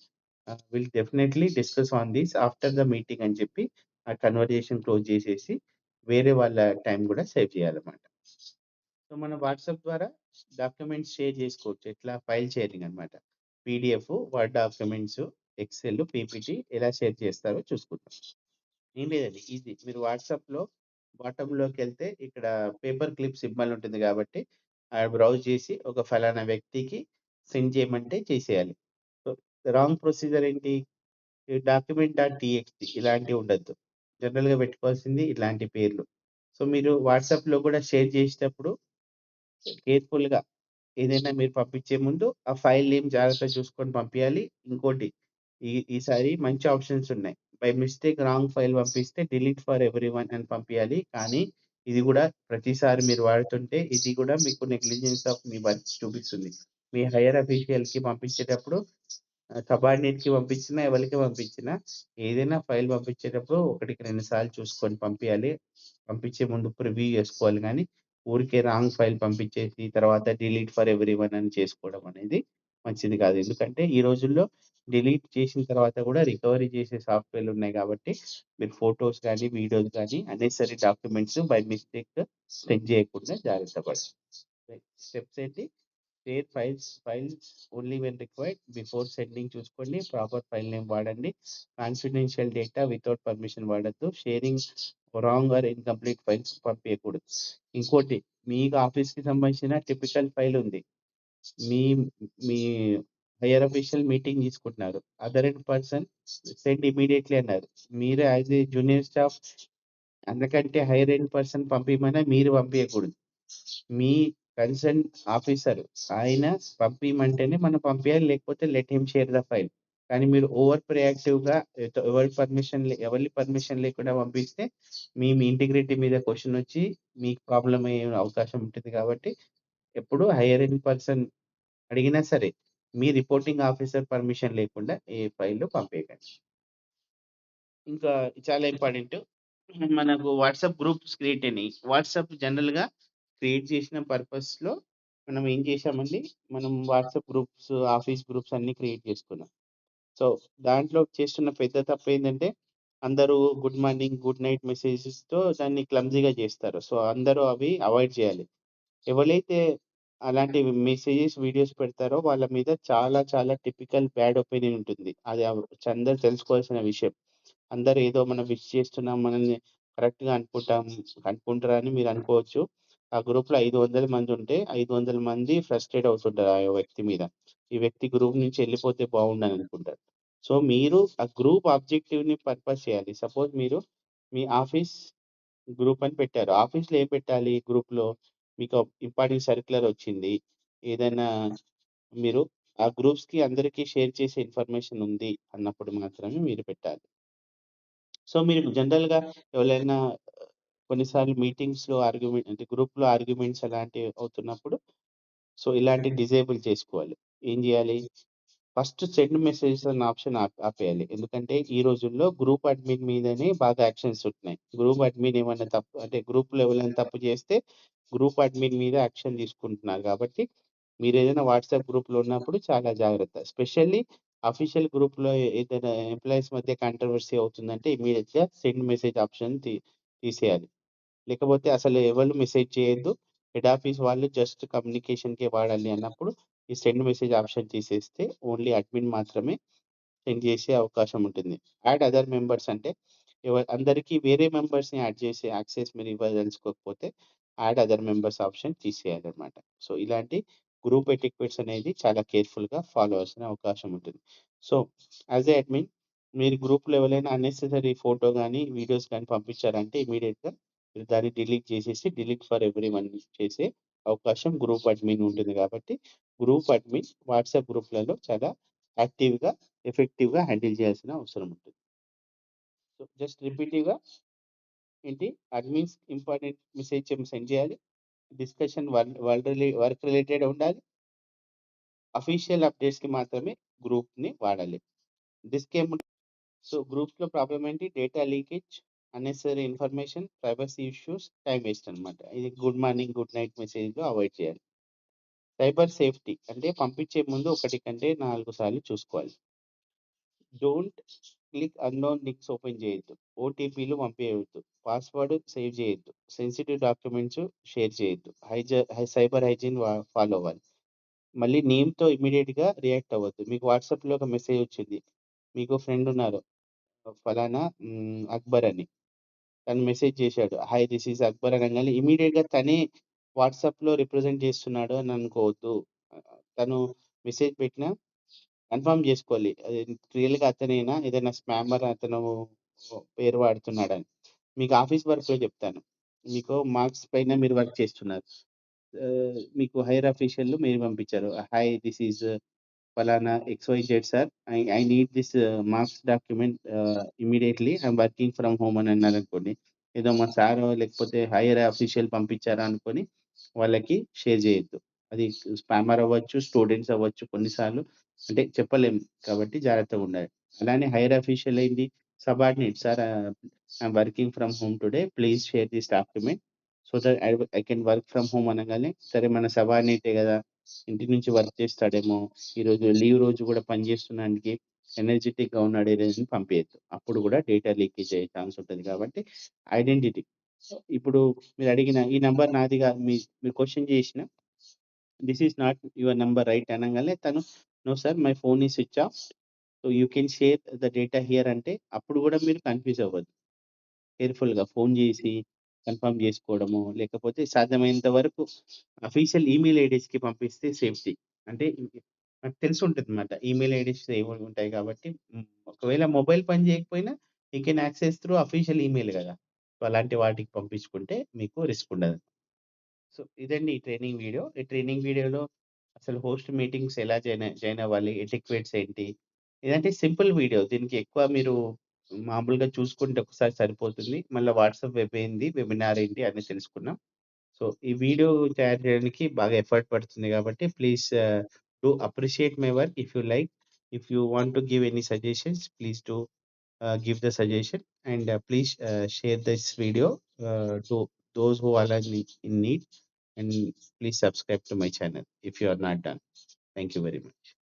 Speaker 1: Will definitely discuss on this after the meeting" అని చెప్పి ఆ కన్వర్జేషన్ క్లోజ్ చేసేసి, వేరే వాళ్ళ టైం కూడా సేవ్ చేయాలన్నమాట. సో, మనం వాట్సాప్ ద్వారా డాక్యుమెంట్స్ షేర్ చేసుకోవచ్చు. ఎట్లా ఫైల్ షేరింగ్ అన్నమాట. PDF, word documents, excel, PPT ఎలా షేర్ చేస్తారో చూసుకుందాం. ఏం లేదండి ఈజీ. మీరు వాట్సాప్‌లో బాటమ్‌లోకెళ్తే ఇక్కడ పేపర్ క్లిప్ సింబల్ ఉంటుంది కాబట్టి, బ్రౌజ్ చేసి ఒక ఫలానా వ్యక్తికి సెండ్ చేయమంటే చేసేయాలి. సో, రాంగ్ ప్రొసీజర్ ఏంటి? ఈ డాక్యుమెంట్ డాట్ టీఎక్స్‌టీ ఇలాంటివి ఉండొద్దు. జనరల్‌గా పెట్టుకోవాల్సింది ఇలాంటి పేర్లు. సో, మీరు వాట్సాప్‌లో కూడా షేర్ చేసేటప్పుడు కేర్‌ఫుల్‌గా ఏదైనా మీరు పంపించే ముందు ఆ ఫైల్ నేమ్ జాగ్రత్తగా చూసుకొని పంపియాలి. ఇంకోటి ఈసారి మంచి ఆప్షన్స్ ఉన్నాయి. బై మిస్టేక్ రాంగ్ ఫైల్ పంపిస్తే డిలీట్ ఫర్ ఎవ్రీవన్ అని పంపియాలి. కానీ ఇది గూడా ప్రతిసారి మీరు వాడుతుంటే ఇది గూడా మీకు నెగ్లిజెన్స్ ఆఫ్ మీ వర్క్ చూపిస్తుంది. మీ హైయర్ అఫీషియల్‌కి పంపించేటప్పుడు సబార్డినేట్‌కి పంపించినా, ఎవరికి పంపించినా ఏదైనా ఫైల్ పంపించేటప్పుడు ఒకటికి 2 సార్లు చూసుకొని పంపియాలి. పంపించే ముందు ప్రివ్యూ చేసుకోవాలి గానీ, ఊరికే రాంగ్ ఫైల్ పంపించేసి తర్వాత డిలీట్ ఫర్ ఎవ్రీవన్ అని చేసుకోవడం అనేది మంచిది కాదు. ఎందుకంటే ఈ రోజుల్లో డిలీట్ చేసిన తర్వాత కూడా రికవరీ చేసే సాఫ్ట్‌వేర్‌లున్నాయి కాబట్టి, మీరు ఫోటోస్ గానీ, వీడియోస్ గానీ unnecessary documents by mistake send చేయకుండా జాగ్రత్త పడాలి. స్టెప్స్ ఏంటి? Share files only when required. Before sending చూసుకోండి. ప్రాపర్ ఫైల్ నేమ్ వాడండి. కాన్ఫిడెన్షియల్ డేటా వితౌట్ పర్మిషన్ వాడొద్దు. Sharing wrong or incomplete files పంపియకూడదు. ఇంకోటి మీకు ఆఫీస్‌కి సంబంధించిన టిపికల్ ఫైల్ ఉంది. మీ మీ హైయర్ అఫీషియల్ మీటింగ్ తీసుకుంటున్నారు. Other end person send immediately అన్నారు. మీరు యాస్ ఎ జూనియర్ స్టాఫ్ అంతకంటే హైయర్ ఎండ్ పర్సన్ పంపియమన్నా మీరు పంపియకూడదు. మీ కన్సర్న్ ఆఫీసర్ ఆయన పంపియమంటేనే మనం పంపియాలి. లేకపోతే let him share the file. కానీ మీరు ఓవర్ ప్రయాక్టివ్‌గా ఎవరి పర్మిషన్ లేకుండా పంపిస్తే మీ ఇంటిగ్రిటీ మీద క్వెషన్ వచ్చి మీకు ప్రాబ్లమ్ అయ్యే అవకాశం ఉంటుంది కాబట్టి ఎప్పుడు హైయర్ ఎండ్ పర్సన్ అడిగినా సరే మీ రిపోర్టింగ్ ఆఫీసర్ పర్మిషన్ లేకుండా ఏ ఫైల్ పంపియకండి. ఇంకా చాలా ఇంపార్టెంట్. మనకు వాట్సాప్ గ్రూప్స్ క్రియేట్ అయినాయి. వాట్సాప్ జనరల్‌గా క్రియేట్ చేసిన పర్పస్‌లో మనం ఏం చేశామండి, మనం వాట్సాప్ గ్రూప్స్, ఆఫీస్ గ్రూప్స్ అన్నీ క్రియేట్ చేసుకున్నాం. సో, దాంట్లో చేస్తున్న పెద్ద తప్పేంటంటే, అందరూ గుడ్ మార్నింగ్, గుడ్ నైట్ మెసేజెస్‌తో దాన్ని క్లమ్జీగా చేస్తారు. సో, అందరూ అవి అవాయిడ్ చేయాలి. ఎవలైతే అలాంటి మెసేజెస్, వీడియోస్ పెడతారో వాళ్ళ మీద చాలా చాలా టిపికల్ బ్యాడ్ ఒపీనియన్ ఉంటుంది. అది అందరూ తెలుసుకోవాల్సిన విషయం. అందరూ ఏదో మనం విష్ చేస్తున్నాం, మనల్ని కరెక్ట్‌గా అనుకుంటారని మీరు అనుకోవచ్చు. ఆ గ్రూప్‌లో 500 మంది ఉంటే, 500 మంది ఫ్రస్ట్రేట్ అవుతుంటారు ఆ వ్యక్తి మీద. ఈ వ్యక్తి గ్రూప్ నుంచి ఎళ్ళిపోతే బాగుండని అనుకుంటారు. సో, మీరు ఆ గ్రూప్ ఆబ్జెక్టివ్‌ని పర్పస్ చేయాలి. సపోజ్ మీరు మీ ఆఫీస్ గ్రూప్ అని పెట్టారు. ఆఫీస్‌లో ఏం పెట్టాలి గ్రూప్‌లో? మీకు ఇంపార్టెంట్ సర్క్యులర్ వచ్చింది. ఏదైనా మీరు ఆ గ్రూప్స్‌కి అందరికి షేర్ చేసే ఇన్ఫర్మేషన్ ఉంది అన్నప్పుడు మాత్రమే మీరు పెట్టాలి. సో, మీరు జనరల్‌గా ఎవరైనా కొన్నిసార్లు మీటింగ్స్‌లో అంటే గ్రూప్‌లో ఆర్గ్యుమెంట్స్ అలాంటివి అవుతున్నప్పుడు సో, ఇలాంటివి డిజేబుల్ చేసుకోవాలి. ఏం జేయాలి? ఫస్ట్ సెండ్ మెసేజెస్ అన్న ఆప్షన్ ఆపేయాలి. ఎందుకంటే ఈ రోజుల్లో గ్రూప్ అడ్మిన్ మీదనే బాగా యాక్షన్స్ ఉంటున్నాయి. గ్రూప్ అడ్మిన్ ఏమన్నా తప్పు అంటే గ్రూప్‌లో ఎవరైనా తప్పు చేస్తే గ్రూప్ అడ్మిన్ మీద యాక్షన్ తీసుకుంటున్నారు కాబట్టి మీరేదైనా వాట్సాప్ గ్రూప్‌లో ఉన్నప్పుడు చాలా జాగ్రత్త. స్పెషల్లీ అఫీషియల్ గ్రూప్‌లో ఏదైనా ఎంప్లాయీస్ మధ్య కాంట్రోవర్సీ అవుతుందంటే ఇమ్మీడియేట్‌గా సెండ్ మెసేజ్ ఆప్షన్ తీసేయాలి. లేకపోతే అసలు ఎవరు మెసేజ్ చేయొద్దు. హెడ్ ఆఫీస్ వాళ్ళు జస్ట్ కమ్యూనికేషన్‌కే వాడాలి అన్నప్పుడు ఈ సెండ్ మెసేజ్ ఆప్షన్ తీసేస్తే ఓన్లీ అడ్మిన్ మాత్రమే సెండ్ చేసే అవకాశం ఉంటుంది. యాడ్ అదర్ మెంబర్స్ అంటే అందరికి వేరే మెంబర్స్‌ని యాడ్ చేసే యాక్సెస్ మీరు ఇవ్వదలుచుకోకపోతే యాడ్ అదర్ మెంబర్స్ ఆప్షన్ తీసేయాలన్నమాట. సో, ఇలాంటి గ్రూప్ ఎటిక్వెట్స్ అనేది చాలా కేర్‌ఫుల్‌గా ఫాలో అవ్వాల్సిన అవకాశం ఉంటుంది. సో, యాస్ ఎ అడ్మిన్ మీరు గ్రూప్‌లో ఎవరైనా అన్నెసెసరీ ఫోటో గాని, వీడియోస్ గాని పంపించారంటే ఇమ్మీడియేట్‌గా మీరు దాన్ని డిలీట్ చేసేసి డిలీట్ ఫర్ ఎవ్రీవన్ చేసే అవకాశం గ్రూప్ అడ్మిన్ ఉంటుంది కాబట్టి, గ్రూప్ అడ్మిన్ వాట్సాప్ గ్రూప్‌లలో చాలా యాక్టివ్‌గా, ఎఫెక్టివ్‌గా హ్యాండిల్ చేయాల్సిన అవసరం ఉంటుంది. సో, జస్ట్ రిపీటివ్‌గా ఏంటి అడ్మిన్స్ ఇంపార్టెంట్ మెసేజ్ సెండ్ చేయాలి. డిస్కషన్ వర్క్ రిలేటెడ్ ఉండాలి. అఫీషియల్ అప్డేట్స్‌కి మాత్రమే గ్రూప్‌ని వాడాలి. డిస్క్లైమర్ సో, గ్రూప్స్‌లో ప్రాబ్లమ్ ఏంటి? Data leakage, unnecessary information, privacy issues, time waste అన్నమాట. ఇది గుడ్ మార్నింగ్, గుడ్ నైట్ మెసేజ్‌లో అవాయిడ్ చేయాలి. సైబర్ సేఫ్టీ అంటే పంపించే ముందు 1 కంటే 4 సార్లు చూసుకోవాలి. Don't click unknown links open చేయొద్దు. ఓటీపీలు పంపియవద్దు. పాస్వర్డ్ సేవ్ చేయొద్దు. సెన్సిటివ్ డాక్యుమెంట్స్ షేర్ చేయొద్దు. సైబర్ హైజీన్ ఫాలో అవ్వాలి. మళ్ళీ నేమ్‌తో ఇమ్మీడియేట్‌గా రియాక్ట్ అవ్వద్దు. మీకు వాట్సాప్‌లో ఒక మెసేజ్ వచ్చింది. మీకు ఫ్రెండ్ ఉన్నారు. ఫలానా అక్బర్ అని. తను మెసేజ్ చేశాడు. హాయ్ దిస్ ఈజ్ అక్బర్ అనంగానే ఇమ్మీడియేట్‌గా తనే వాట్సాప్‌లో రిప్రజెంట్ చేస్తున్నాడు అని అనుకోవద్దు. తను మెసేజ్ పెట్టినా కన్ఫర్మ్ జేసుకోవాలి. అది రియల్‌గా అతనేనా? ఏదైనా స్పామర్ అతను పేరు వాడుతున్నాడని. మీకు ఆఫీస్ వర్క్‌లో చెప్తాను. మీకు మార్క్స్ పైన మీరు వర్క్ చేస్తున్నారు. మీకు హైర్ అఫీషియల్‌లు మెయిల్ పంపించారు. హాయ్ దిస్ ఈజ్ ఫలానా XYZ sir. I need this marks document immediately. I'm working from home అని అన్నారనుకోండి. ఏదో మా సారో లేకపోతే హైయర్ అఫీషియల్ పంపించారా అనుకోని వాళ్ళకి షేర్ చేయొద్దు. అది స్పామర్ అవ్వచ్చు, స్టూడెంట్స్ అవ్వచ్చు కొన్నిసార్లు అంటే చెప్పలేం. కాబట్టి జాగ్రత్తగుండాలి. అలానే హైయర్ అఫీషియల్ ఏంటి subordinate sir I'm working from home today. Please share this document so that I can work from home అనగానే సరే మన సబార్డినేటే గదా! ఇంటి నుంచి వర్క్ చేస్తాడేమో, ఈరోజు లీవ్ రోజు గూడా పని చేస్తున్నానికి ఎనర్జిటిక్‌గా ఉన్నాడే అని పంపియద్దు. అప్పుడు గూడా డేటా లీకేజ్ అయ్యే ఛాన్స్ ఉంటది కాబట్టి ఐడెంటిటీ. ఇప్పుడు మీరడిగిన ఈ నంబర్ నాది గాదు. మీరు క్వెషన్ చేసిన this is not your number right అనంగానే తను no sir my phone is switch off. So you can share the data here అంటే అప్పుడు గూడా మీరు కన్‌ఫ్యూజ్ అవ్వద్దు. కేర్‌ఫుల్‌గా ఫోన్ జేసి కన్ఫర్మ్ జేసుకోవడమో, లేకపోతే సాధ్యమైనంత వరకు అఫీషియల్ ఈమెయిల్ ఐడీస్‌కి పంపిస్తే సేఫ్టీ. అంటే నాకు తెలిసుంటదనమాట. ఈమెయిల్ ఐడీస్ ఏవేవి ఉంటాయి కాబట్టి ఒకవేళ మొబైల్ పని జేయకపోయినా you can access through official email గదా! సో, అలాంటి వాటికి పంపించుకుంటే మీకు రిస్క్ ఉండదు. సో, ఇదండి ఈ ట్రైనింగ్ వీడియో. ఈ ట్రైనింగ్ వీడియోలో అసలు హోస్ట్ మీటింగ్స్ ఎలా జాయిన్ అవ్వాలి? ఎటిక్వేట్స్ ఏంటి? ఇదంటే సింపుల్ వీడియో. దీనికి ఎక్కువ మీరు మామూలుగా చూసుకుంటే ఒకసారి సరిపోతుంది. మళ్ళా వాట్సాప్ వెబ్ ఏంది? వెబినార్ ఏంటి? అన్నీ తెలుసుకున్నాం. సో, ఈ వీడియో తయారు చేయడానికి బాగా ఎఫర్ట్ పడుతుంది కాబట్టి please do appreciate my work if you like. If you want to give any suggestions please do give the suggestion and please share this video to those who are in need and please subscribe to my channel if you are not done. Thank you very much.